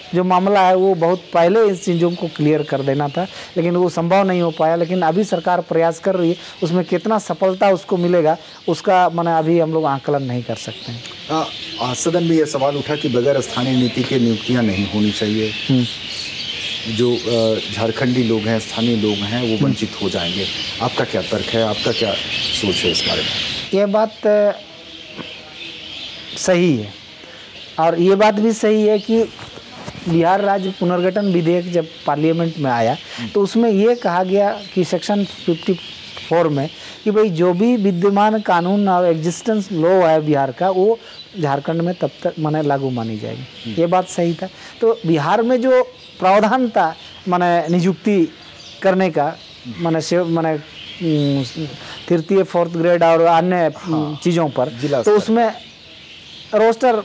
जो मामला है वो बहुत पहले इस चीज़ों को क्लियर कर देना था, लेकिन वो संभव नहीं हो पाया। लेकिन अभी सरकार प्रयास कर रही है, उसमें कितना सफलता उसको मिलेगा उसका मैंने अभी हम लोग आकलन नहीं कर सकते हैं। सदन में यह सवाल उठा कि बगैर स्थानीय नीति के नियुक्तियां नहीं होनी चाहिए, जो झारखंडी लोग हैं, स्थानीय लोग हैं, वो वंचित हो जाएंगे। आपका क्या तर्क है, आपका क्या सोच है इस बारे में? ये बात सही है और ये बात भी सही है कि बिहार राज्य पुनर्गठन विधेयक जब पार्लियामेंट में आया तो उसमें ये कहा गया कि सेक्शन 54 में कि भाई जो भी विद्यमान कानून और एग्जिस्टेंस लॉ है बिहार का, वो झारखंड में तब तक माने लागू मानी जाएगी। ये बात सही था। तो बिहार में जो प्रावधान था माने नियुक्ति करने का, माने तृतीय 4th ग्रेड और अन्य चीज़ों पर, तो उसमें रोस्टर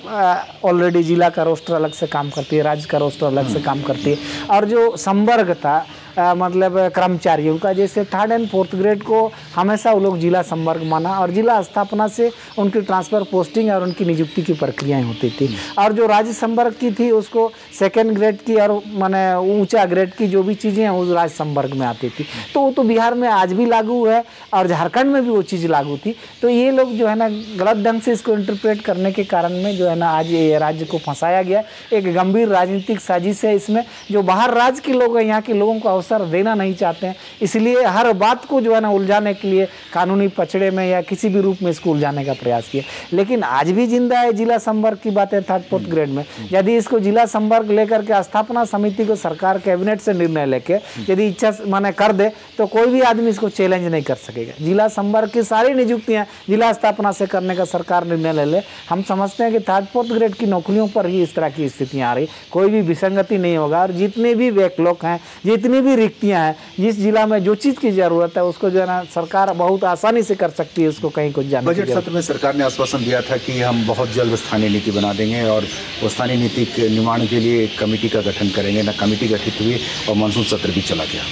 ऑलरेडी जिला का रोस्टर अलग से काम करती है, राज्य का रोस्टर अलग से काम करती है। और जो संवर्ग था मतलब कर्मचारियों का, जैसे 3rd एंड 4th ग्रेड को हमेशा वो लोग जिला संवर्ग माना और जिला स्थापना से उनकी ट्रांसफ़र पोस्टिंग और उनकी नियुक्ति की प्रक्रियाएं होती थी। और जो राज्य संवर्ग की थी उसको 2nd ग्रेड की और माने ऊंचा ग्रेड की जो भी चीज़ें हैं उस राज्य संवर्ग में आती थी। तो वो तो बिहार में आज भी लागू है और झारखंड में भी वो चीज़ लागू थी। तो ये लोग जो है ना गलत ढंग से इसको इंटरप्रेट करने के कारण में जो है ना आज ये राज्य को फंसाया गया। एक गंभीर राजनीतिक साजिश है इसमें, जो बाहर राज्य के लोग हैं यहाँ के लोगों को अवसर देना नहीं चाहते हैं, इसलिए हर बात को जो है ना उलझाने के लिए कानूनी पचड़े में या किसी भी रूप में इसको उलझाने का प्रयास किया। लेकिन आज भी जिंदा है जिला संवर्ग की बातें 3rd 4th ग्रेड में। यदि इसको जिला संवर्ग लेकर के स्थापना समिति को सरकार कैबिनेट से निर्णय लेके यदि इच्छा माने कर दे तो कोई भी आदमी इसको चैलेंज नहीं कर सकेगा। जिला संवर्ग की सारी नियुक्तियां जिला स्थापना से करने का सरकार निर्णय ले ले। हम समझते हैं कि 3rd 4th ग्रेड की नौकरियों पर ही इस तरह की स्थितियां आ रही, कोई भी विसंगति नहीं होगा। और जितने भी बैकलॉग हैं, जितनी भी रिक्तियां हैं, जिस जिला में जो चीज़ की जरूरत है उसको जो है ना सरकार बहुत आसानी से कर सकती है। उसको कहीं कुछ जाने बजट सत्र में सरकार ने आश्वासन दिया था कि हम बहुत जल्द स्थानीय नीति बना देंगे और वो स्थानीय नीति के निर्माण के लिए एक कमेटी का गठन करेंगे। ना कमेटी गठित हुई और मानसून सत्र भी चला गया।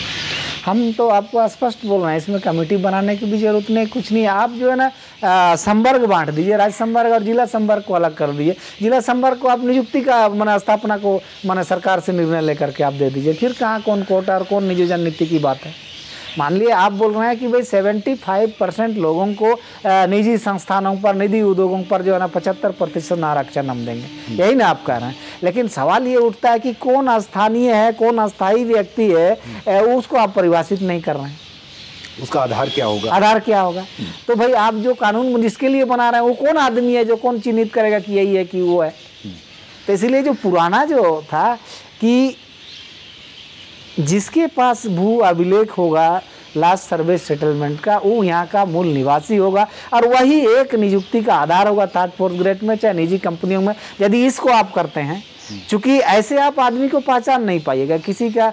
हम तो आपको स्पष्ट बोल रहे हैं, इसमें कमेटी बनाने की भी जरूरत नहीं, कुछ नहीं। आप जो है ना संवर्ग बांट दीजिए, राज्य संवर्ग और जिला संवर्ग को अलग कर दीजिए। जिला संवर्ग को आप नियुक्ति का माने स्थापना को माने सरकार से निर्णय लेकर के आप दे दीजिए। फिर कहाँ कौन कोटा और कौन नियोजन नीति की बात है। मान लिए आप बोल रहे हैं कि भाई 75% लोगों को निजी संस्थानों पर, निजी उद्योगों पर जो है ना 75% आरक्षण हम देंगे, यही ना आप कह रहे हैं। लेकिन सवाल ये उठता है कि कौन स्थानीय है, कौन अस्थायी व्यक्ति है, उसको आप परिभाषित नहीं कर रहे हैं। उसका आधार क्या होगा? आधार क्या होगा? तो भाई आप जो कानून जिसके लिए बना रहे हैं वो कौन आदमी है जो कौन चिन्हित करेगा कि यही है कि वो है? तो इसीलिए जो पुराना जो था कि जिसके पास भू अभिलेख होगा लास्ट सर्विस सेटलमेंट का, वो यहाँ का मूल निवासी होगा और वही एक नियुक्ति का आधार होगा 3rd 4th ग्रेड में, चाहे निजी कंपनियों में। यदि इसको आप करते हैं, चूंकि ऐसे आप आदमी को पहचान नहीं पाइएगा, किसी का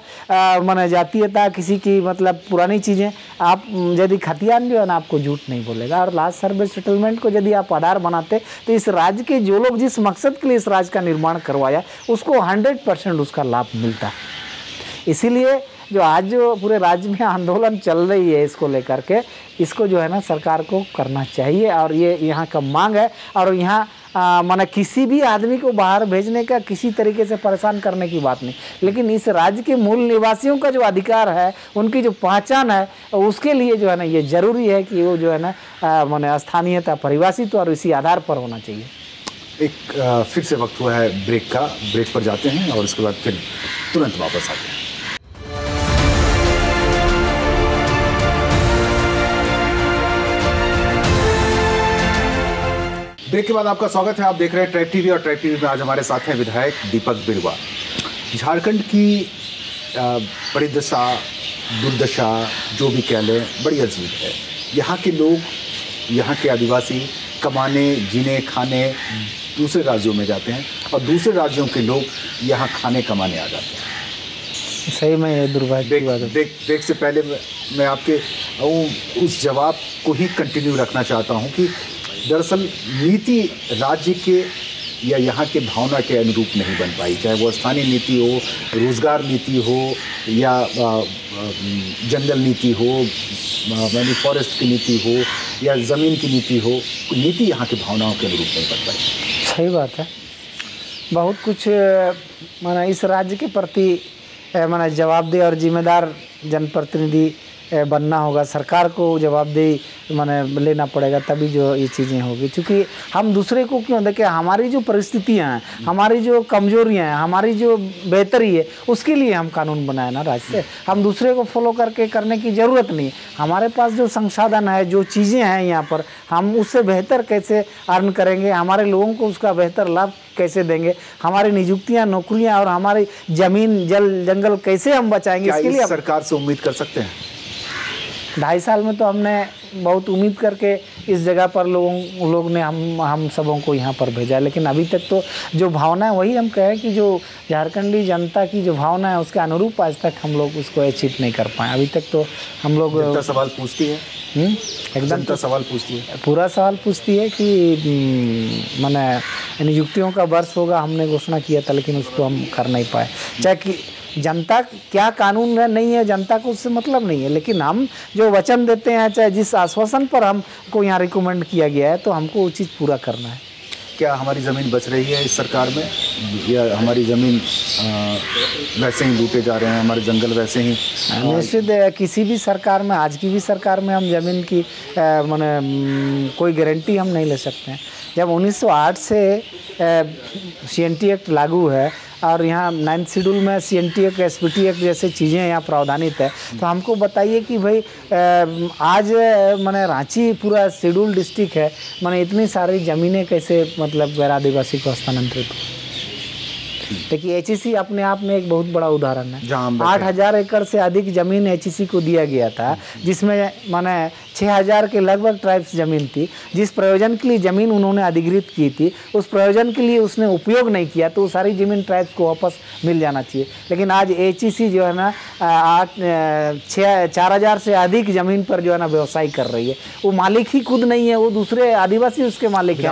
माने जातीयता, किसी की मतलब पुरानी चीज़ें आप यदि खतियान जो है ना आपको झूठ नहीं बोलेगा। और लास्ट सर्विस सेटलमेंट को यदि आप आधार बनाते तो इस राज्य के जो लोग जिस मकसद के लिए इस राज्य का निर्माण करवाया उसको 100% उसका लाभ मिलता है। इसीलिए जो आज जो पूरे राज्य में आंदोलन चल रही है इसको लेकर के, इसको जो है ना सरकार को करना चाहिए और ये यहाँ का मांग है। और यहाँ माने किसी भी आदमी को बाहर भेजने का, किसी तरीके से परेशान करने की बात नहीं, लेकिन इस राज्य के मूल निवासियों का जो अधिकार है, उनकी जो पहचान है, उसके लिए जो है ना ये ज़रूरी है कि वो जो है ना माने स्थानीयता परिभाषित और इसी आधार पर होना चाहिए। एक फिर से वक्त हुआ है ब्रेक का, ब्रेक पर जाते हैं और उसके बाद फिर तुरंत वापस आते हैं। ब्रेक के बाद आपका स्वागत है। आप देख रहे हैं ट्रैक टीवी और ट्रैक टीवी में आज हमारे साथ हैं विधायक दीपक बिरुआ। झारखंड की बड़ी दशा, दुर्दशा जो भी कह लें, बड़ी अजीब है। यहाँ के लोग, यहाँ के आदिवासी कमाने, जीने, खाने दूसरे राज्यों में जाते हैं और दूसरे राज्यों के लोग यहाँ खाने कमाने आ जाते हैं। सही में ये दुर्भाग्य की बात है। ब्रेक से पहले मैं आपके उस जवाब को ही कंटिन्यू रखना चाहता हूँ कि दरअसल नीति राज्य के या यहाँ के भावना के अनुरूप नहीं बन पाई, चाहे वो स्थानीय नीति हो, रोजगार नीति हो या जंगल नीति हो, यानी फॉरेस्ट की नीति हो या ज़मीन की नीति हो, नीति यहाँ के भावनाओं के अनुरूप नहीं बन पाई। सही बात है। बहुत कुछ माने इस राज्य के प्रति माने जवाबदेह और जिम्मेदार जनप्रतिनिधि बनना होगा। सरकार को जवाबदेही माने लेना पड़ेगा, तभी जो ये चीज़ें होगी। क्योंकि हम दूसरे को क्यों देखें, हमारी जो परिस्थितियां हैं, हमारी जो कमजोरियां हैं, हमारी जो बेहतरी है, उसके लिए हम कानून बनाए ना राज्य से। हम दूसरे को फॉलो करके करने की ज़रूरत नहीं। हमारे पास जो संसाधन है, जो चीज़ें हैं यहाँ पर, हम उससे बेहतर कैसे अर्न करेंगे, हमारे लोगों को उसका बेहतर लाभ कैसे देंगे, हमारी नियुक्तियाँ, नौकरियाँ और हमारी ज़मीन, जल, जंगल कैसे हम बचाएंगे, इसके लिए सरकार से उम्मीद कर सकते हैं। 2.5 साल में तो हमने बहुत उम्मीद करके इस जगह पर लोग ने हम सबों को यहाँ पर भेजा, लेकिन अभी तक तो जो भावना है वही हम कहें कि जो झारखंडी जनता की जो भावना है उसके अनुरूप आज तक हम लोग उसको अचीव नहीं कर पाए। अभी तक तो हम लोग जनता सवाल पूछती है, एकदम तो सवाल पूछती है, पूरा सवाल पूछती है कि माने नियुक्तियों का वर्ष होगा, हमने घोषणा किया था लेकिन उसको हम कर नहीं पाए। चाहे कि जनता क्या कानून नहीं है, जनता को उससे मतलब नहीं है, लेकिन हम जो वचन देते हैं, चाहे जिस आश्वासन पर हमको यहाँ रिकमेंड किया गया है, तो हमको वो चीज़ पूरा करना है। क्या हमारी ज़मीन बच रही है इस सरकार में, या हमारी ज़मीन वैसे ही लूटे जा रहे हैं, हमारे जंगल वैसे ही? निश्चित किसी भी सरकार में, आज की भी सरकार में हम ज़मीन की कोई गारंटी हम नहीं ले सकते हैं। जब 1908 से CNT एक्ट लागू है और यहाँ 9th शेड्यूल में CNT एक्ट, SPT एक्ट जैसे चीज़ें यहाँ प्रावधानित है, तो हमको बताइए कि भाई आज माने रांची पूरा शेड्यूल डिस्ट्रिक्ट है, माने इतनी सारी ज़मीनें कैसे मतलब गैर आदिवासी को हस्तांतरित हो। देखिए HEC अपने आप में एक बहुत बड़ा उदाहरण है। 8,000 एकड़ से अधिक ज़मीन HEC को दिया गया था, जिसमें माने 6,000 के लगभग ट्राइब्स ज़मीन थी। जिस प्रयोजन के लिए ज़मीन उन्होंने अधिग्रहित की थी, उस प्रयोजन के लिए उसने उपयोग नहीं किया, तो वो सारी ज़मीन ट्राइब्स को वापस मिल जाना चाहिए। लेकिन आज HEC जो है ना 4,000 से अधिक ज़मीन पर जो है ना व्यवसाय कर रही है। वो मालिक ही खुद नहीं है, वो दूसरे आदिवासी उसके मालिक हैं।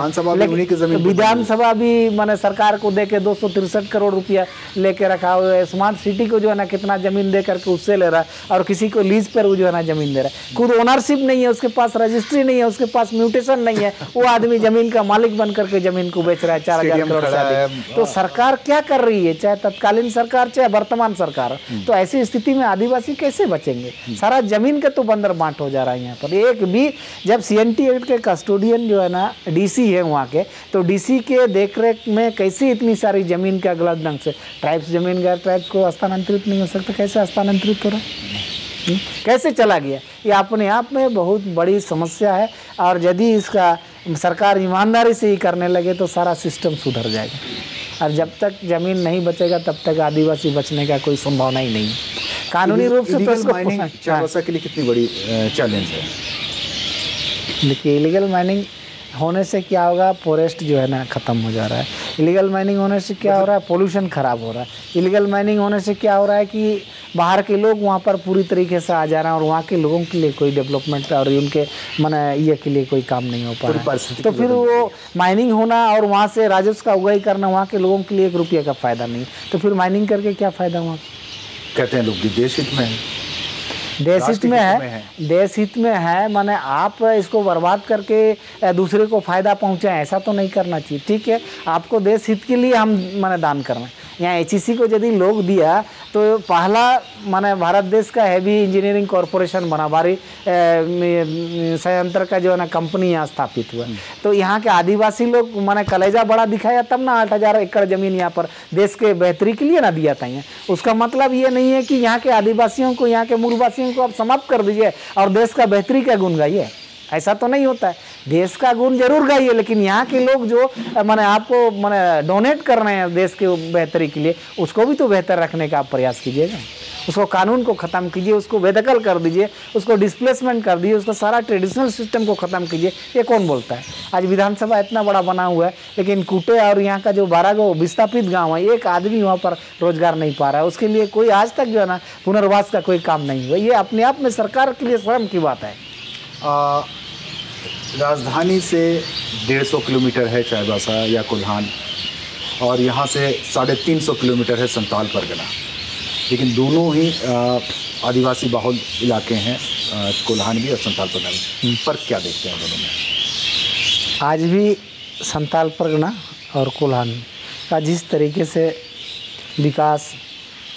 विधानसभा भी माने सरकार को दे के 263 करोड़ रुपया लेके रखा हुआ है। स्मार्ट सिटी को जो है ना कितना ज़मीन दे करके उससे ले रहा है, और किसी को लीज पर वो जो है ना ज़मीन दे रहा है। खुद ओनरशिप नहीं है, उसके पास रजिस्ट्री नहीं है, उसके पास म्यूटेशन नहीं है, वो आदमी ज़मीन का मालिक बन करके ज़मीन को बेच रहा है 4,000 करोड़ से अधिक। तो सरकार क्या कर रही है, चाहे तत्कालीन सरकार चाहे वर्तमान सरकार, तो ऐसी स्थिति में आदिवासी कैसे बचेंगे? सारा ज़मीन का तो बंदर बांट हो जा रहा है यहाँ पर। एक भी जब CNT एक्ट के कस्टोडियन जो है ना DC है वहाँ के, तो DC के देखरेख में कैसे इतनी सारी ज़मीन का गलत ढंग से ट्राइब्स ज़मीन गैर ट्राइब्स को हस्तांतरित नहीं हो सकता? कैसे हस्तांतरित हो रहा है, कैसे चला गया? ये अपने आप में बहुत बड़ी समस्या है, और यदि इसका सरकार ईमानदारी से ही करने लगे तो सारा सिस्टम सुधर जाएगा। और जब तक ज़मीन नहीं बचेगा तब तक आदिवासी बचने का कोई संभावना ही नहीं है। कानूनी रूप से तो चाईबासा के लिए कितनी बड़ी चैलेंज है? देखिए, इलीगल माइनिंग होने से क्या होगा, फॉरेस्ट जो है ना ख़त्म हो जा रहा है। इलीगल माइनिंग होने से क्या हो रहा है, पोल्यूशन ख़राब हो रहा है। इलीगल माइनिंग होने से क्या हो रहा है कि बाहर के लोग वहाँ पर पूरी तरीके से आ जा रहे हैं, और वहाँ के लोगों के लिए कोई डेवलपमेंट और उनके माने ये के लिए कोई काम नहीं हो पा रहा है। तो फिर वो माइनिंग होना और वहाँ से राजस्व का उगाही करना, वहाँ के लोगों के लिए 1 रुपये का फ़ायदा नहीं। तो फिर माइनिंग करके क्या फ़ायदा वहाँ? कहते हैं लोग कि देश हित में है, देश हित में है, देश हित में है, माने आप इसको बर्बाद करके दूसरे को फ़ायदा पहुँचाएं, ऐसा तो नहीं करना चाहिए। ठीक है, आपको देश हित के लिए हम माने दान कर रहे हैं। यहाँ HEC को यदि लोग दिया तो पहला माने भारत देश का हैवी इंजीनियरिंग कॉरपोरेशन बना, भारी संयंत्र का जो है ना कंपनी यहाँ स्थापित हुआ। तो यहाँ के आदिवासी लोग माने कलेजा बड़ा दिखाया, तब ना 8,000 एकड़ ज़मीन यहाँ पर देश के बेहतरी के लिए ना दिया था। यहाँ उसका मतलब ये नहीं है कि यहाँ के आदिवासियों को, यहाँ के मूलवासियों को आप समाप्त कर दीजिए और देश का बेहतरी का गुण गाइए, ऐसा तो नहीं होता है। देश का गुण जरूर गाइए, लेकिन यहाँ के लोग जो माने आपको माने डोनेट कर रहे हैं देश के बेहतरी के लिए, उसको भी तो बेहतर रखने का आप प्रयास कीजिएगा। उसको कानून को ख़त्म कीजिए, उसको बेदखल कर दीजिए, उसको डिस्प्लेसमेंट कर दीजिए, उसका सारा ट्रेडिशनल सिस्टम को ख़त्म कीजिए। ये कौन बोलता है? आज विधानसभा इतना बड़ा बना हुआ है, लेकिन कूटे और यहाँ का जो 12 गो विस्थापित गाँव है, एक आदमी वहाँ पर रोजगार नहीं पा रहा है। उसके लिए कोई आज तक जो है ना पुनर्वास का कोई काम नहीं हुआ। ये अपने आप में सरकार के लिए शर्म की बात है। राजधानी से 150 किलोमीटर है चाईबासा या कोल्हान, और यहाँ से 350 किलोमीटर है संताल परगना, लेकिन दोनों ही आदिवासी बहुल इलाके हैं, कोल्हान भी और संताल परगना में। फ़र्क क्या देखते हैं दोनों में? आज भी संताल परगना और कोल्हान का जिस तरीके से विकास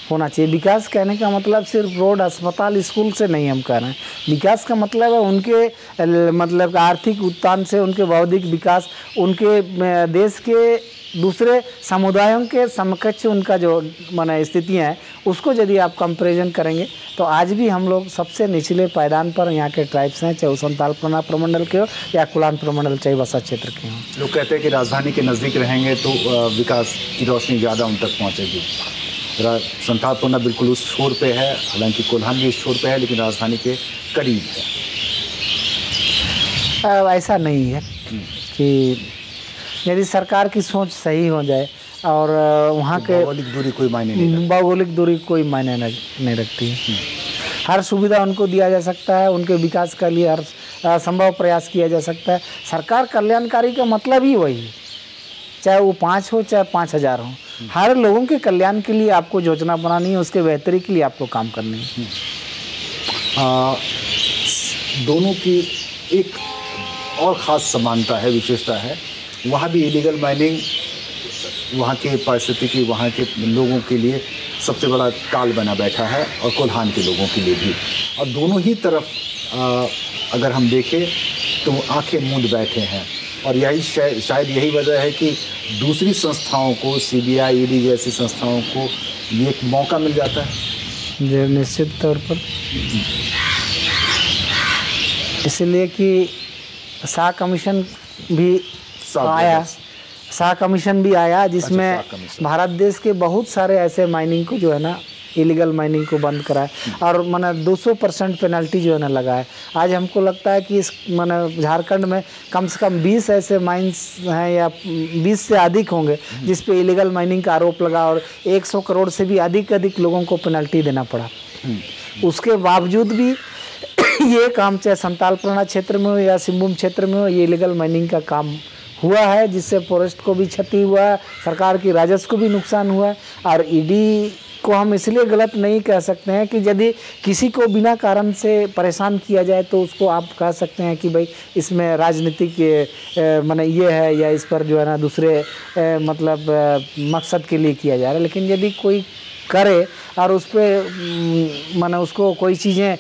होना चाहिए, विकास कहने का मतलब सिर्फ रोड, अस्पताल, स्कूल से नहीं हम कह रहे हैं। विकास का मतलब है उनके मतलब आर्थिक उत्थान से, उनके बौद्धिक विकास, उनके देश के दूसरे समुदायों के समकक्ष उनका जो माने स्थितियाँ हैं, उसको यदि आप कंपेरिजन करेंगे तो आज भी हम लोग सबसे निचले पायदान पर यहाँ के ट्राइब्स हैं, चाहे वो संताल परगना प्रमंडल के हो या कोल्हान प्रमंडल चाईबासा क्षेत्र के हों। लोग कहते हैं कि राजधानी के नज़दीक रहेंगे तो विकास की रोशनी ज़्यादा उन तक पहुँचेगी। संताल परगना बिल्कुल उस छोर पे है, हालांकि कोल्हान भी इस छोर पे है, लेकिन राजधानी के करीब है। ऐसा नहीं है कि यदि सरकार की सोच सही हो जाए और वहाँ के भौगोलिक दूरी कोई मायने नहीं, भौगोलिक दूरी कोई मायने नहीं रखती है। हर सुविधा उनको दिया जा सकता है, उनके विकास के लिए हर संभव प्रयास किया जा सकता है। सरकार कल्याणकारी का मतलब ही वही है, चाहे वो 5 हो चाहे 5000 हो, हर लोगों के कल्याण के लिए आपको योजना बनानी है, उसके बेहतरी के लिए आपको काम करनी है। दोनों की एक और ख़ास समानता है, विशेषता है, वहाँ भी इलीगल माइनिंग वहाँ के पारिस्थितिकी, वहाँ के लोगों के लिए सबसे बड़ा काल बना बैठा है और कोल्हान के लोगों के लिए भी। और दोनों ही तरफ अगर हम देखें तो आंखें मूंद बैठे हैं। और यही शायद यही वजह है कि दूसरी संस्थाओं को, सीबीआई, ईडी जैसी संस्थाओं को ये एक मौका मिल जाता है। जी निश्चित तौर पर, इसलिए कि शाह कमीशन भी आया जिसमें भारत देश के बहुत सारे ऐसे माइनिंग को जो है ना, इलीगल माइनिंग को बंद कराए और माना 200% पेनल्टी जो है ना लगाए। आज हमको लगता है कि इस माना झारखंड में कम से कम 20 ऐसे माइंस हैं या 20 से अधिक होंगे जिस पे इलीगल माइनिंग का आरोप लगा और 100 करोड़ से भी अधिक लोगों को पेनल्टी देना पड़ा। उसके बावजूद भी ये काम चाहे संताल परगना क्षेत्र में हो या सिंहभूम क्षेत्र में हो, ये इलीगल माइनिंग का काम हुआ है, जिससे फॉरेस्ट को भी क्षति हुआ है, सरकार की राजस्व को भी नुकसान हुआ है। और ईडी को हम इसलिए गलत नहीं कह सकते हैं कि यदि किसी को बिना कारण से परेशान किया जाए तो उसको आप कह सकते हैं कि भाई इसमें राजनीतिक माने ये है या इस पर जो है ना दूसरे मतलब मकसद के लिए किया जा रहा है। लेकिन यदि कोई करे और उस पर माने उसको कोई चीज़ें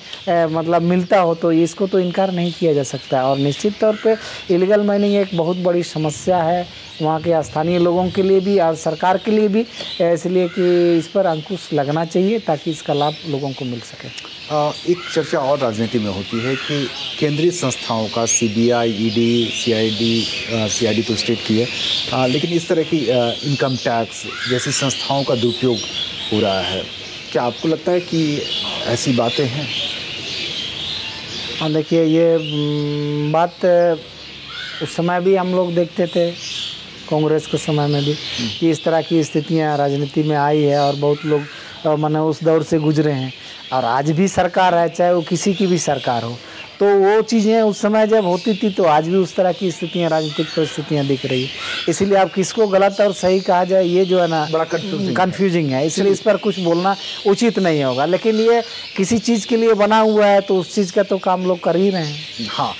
मतलब मिलता हो तो इसको तो इनकार नहीं किया जा सकता। और निश्चित तौर पे इलीगल माइनिंग एक बहुत बड़ी समस्या है वहाँ के स्थानीय लोगों के लिए भी और सरकार के लिए भी, इसलिए कि इस पर अंकुश लगना चाहिए ताकि इसका लाभ लोगों को मिल सके। एक चर्चा और राजनीति में होती है कि केंद्रीय संस्थाओं का, सीबीआई, ईडी, सीआईडी तो स्टेट की है, लेकिन इस तरह की इनकम टैक्स जैसी संस्थाओं का दुरुपयोग हो रहा है। क्या आपको लगता है कि ऐसी बातें हैं? हाँ देखिए, ये बात उस समय भी हम लोग देखते थे, कांग्रेस के समय में भी, कि इस तरह की स्थितियाँ राजनीति में आई है और बहुत लोग माने उस दौर से गुजरे हैं। और आज भी सरकार है, चाहे वो किसी की भी सरकार हो, तो वो चीज़ें उस समय जब होती थी तो आज भी उस तरह की स्थितियाँ, राजनीतिक परिस्थितियाँ दिख रही है। इसलिए आप किसको गलत और सही कहा जाए ये जो है ना बड़ा कन्फ्यूजिंग है, इसलिए इस पर कुछ बोलना उचित नहीं होगा। लेकिन ये किसी चीज़ के लिए बना हुआ है तो उस चीज़ का तो काम लोग कर ही रहे हैं। हाँ,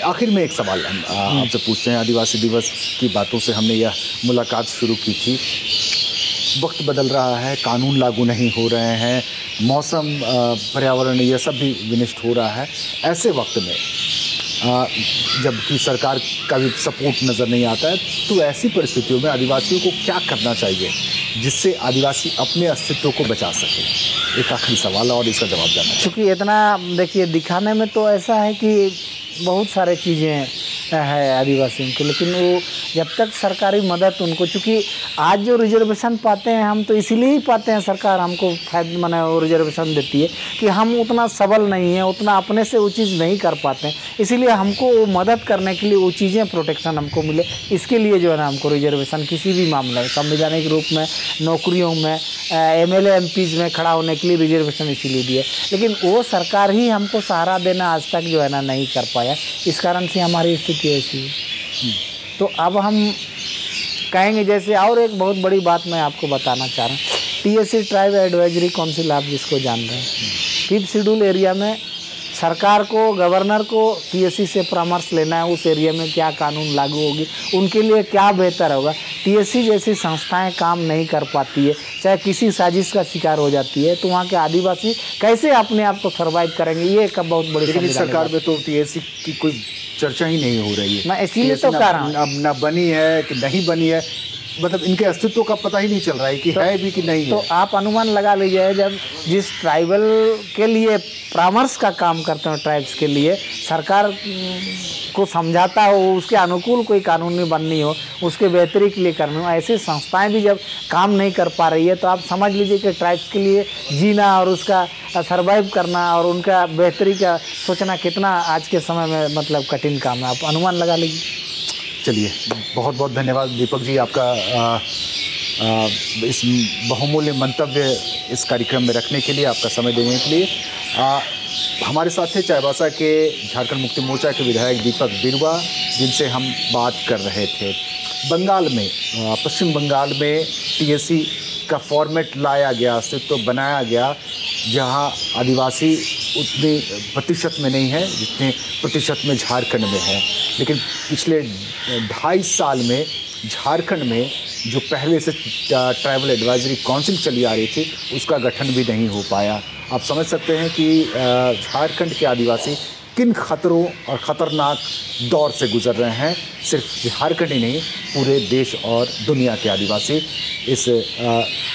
आखिर में एक सवाल आपसे पूछते हैं। आदिवासी दिवस की बातों से हमने यह मुलाकात शुरू की थी। वक्त बदल रहा है, कानून लागू नहीं हो रहे हैं, मौसम, पर्यावरण, यह सब भी विनष्ट हो रहा है। ऐसे वक्त में जबकि सरकार का भी सपोर्ट नज़र नहीं आता है, तो ऐसी परिस्थितियों में आदिवासियों को क्या करना चाहिए जिससे आदिवासी अपने अस्तित्व को बचा सके? एक आखिरी सवाल और इसका जवाब जानना। क्योंकि इतना देखिए दिखाने में तो ऐसा है कि बहुत सारे चीज़ें है आदिवासियों को, लेकिन वो जब तक सरकारी मदद उनको, चूँकि आज जो रिजर्वेशन पाते हैं हम तो इसीलिए ही पाते हैं, सरकार हमको फायदा माने वो रिजर्वेशन देती है कि हम उतना सबल नहीं हैं, उतना अपने से वो चीज़ नहीं कर पाते हैं, इसीलिए हमको वो मदद करने के लिए वो चीज़ें प्रोटेक्शन हमको मिले, इसके लिए जो है ना हमको रिजर्वेशन किसी भी मामले में संवैधानिक रूप में, नौकरियों में, एमएलए एमपीज में खड़ा होने के लिए रिजर्वेशन इसीलिए दिए। लेकिन वो सरकार ही हमको सहारा देना आज तक जो है ना नहीं कर पाया, इस कारण से हमारी स्थिति ऐसी है। तो अब हम कहेंगे, जैसे और एक बहुत बड़ी बात मैं आपको बताना चाह रहा हूँ, टीएससी ट्राइब एडवाइजरी काउंसिल, आप जिसको जान रहे हैं, 5th शेड्यूल एरिया में सरकार को, गवर्नर को टीएससी से परामर्श लेना है, उस एरिया में क्या कानून लागू होगी, उनके लिए क्या बेहतर होगा। टीएससी जैसी संस्थाएं काम नहीं कर पाती है, चाहे किसी साजिश का शिकार हो जाती है, तो वहाँ के आदिवासी कैसे अपने आप को सर्वाइव करेंगे, ये एक बहुत बड़ी सरकार में तो टीएससी की कोई चर्चा ही नहीं हो रही है। मैं इसीलिए तो कह रहा हूँ, अब ना बनी है कि नहीं बनी है, मतलब इनके अस्तित्व का पता ही नहीं चल रहा है कि है भी कि नहीं है। तो आप अनुमान लगा लीजिए, जब जिस ट्राइबल के लिए परामर्श का काम करते हैं, ट्राइब्स के लिए सरकार को समझाता हो, उसके अनुकूल कोई कानूनी बननी हो, उसके बेहतरी के लिए करनी हो, ऐसी संस्थाएं भी जब काम नहीं कर पा रही है, तो आप समझ लीजिए कि ट्राइब्स के लिए जीना और उसका सर्वाइव करना और उनका बेहतरी का सोचना कितना आज के समय में मतलब कठिन काम है। आप अनुमान लगा लीजिए। चलिए, बहुत बहुत धन्यवाद दीपक जी, आपका इस बहुमूल्य मंतव्य इस कार्यक्रम में रखने के लिए, आपका समय देने के लिए। हमारे साथ थे चाईबासा के झारखंड मुक्ति मोर्चा के विधायक दीपक बिरुआ, जिनसे हम बात कर रहे थे। बंगाल में, पश्चिम बंगाल में टीएससी का फॉर्मेट लाया गया, अस्तित्व बनाया गया, जहां आदिवासी उतने प्रतिशत में नहीं है जितने प्रतिशत में झारखंड में है। लेकिन पिछले 2.5 साल में झारखंड में जो पहले से ट्राइबल एडवाइजरी काउंसिल चली आ रही थी, उसका गठन भी नहीं हो पाया। आप समझ सकते हैं कि झारखंड के आदिवासी किन खतरों और ख़तरनाक दौर से गुजर रहे हैं। सिर्फ झारखंड ही नहीं, पूरे देश और दुनिया के आदिवासी इस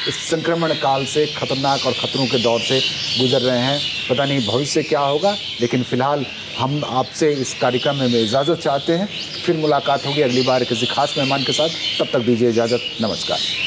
संक्रमण काल से, खतरनाक और ख़तरों के दौर से गुजर रहे हैं। पता नहीं भविष्य क्या होगा, लेकिन फ़िलहाल हम आपसे इस कार्यक्रम में इजाज़त चाहते हैं। फिर मुलाकात होगी अगली बार किसी खास मेहमान के साथ। तब तक दीजिए इजाज़त। नमस्कार।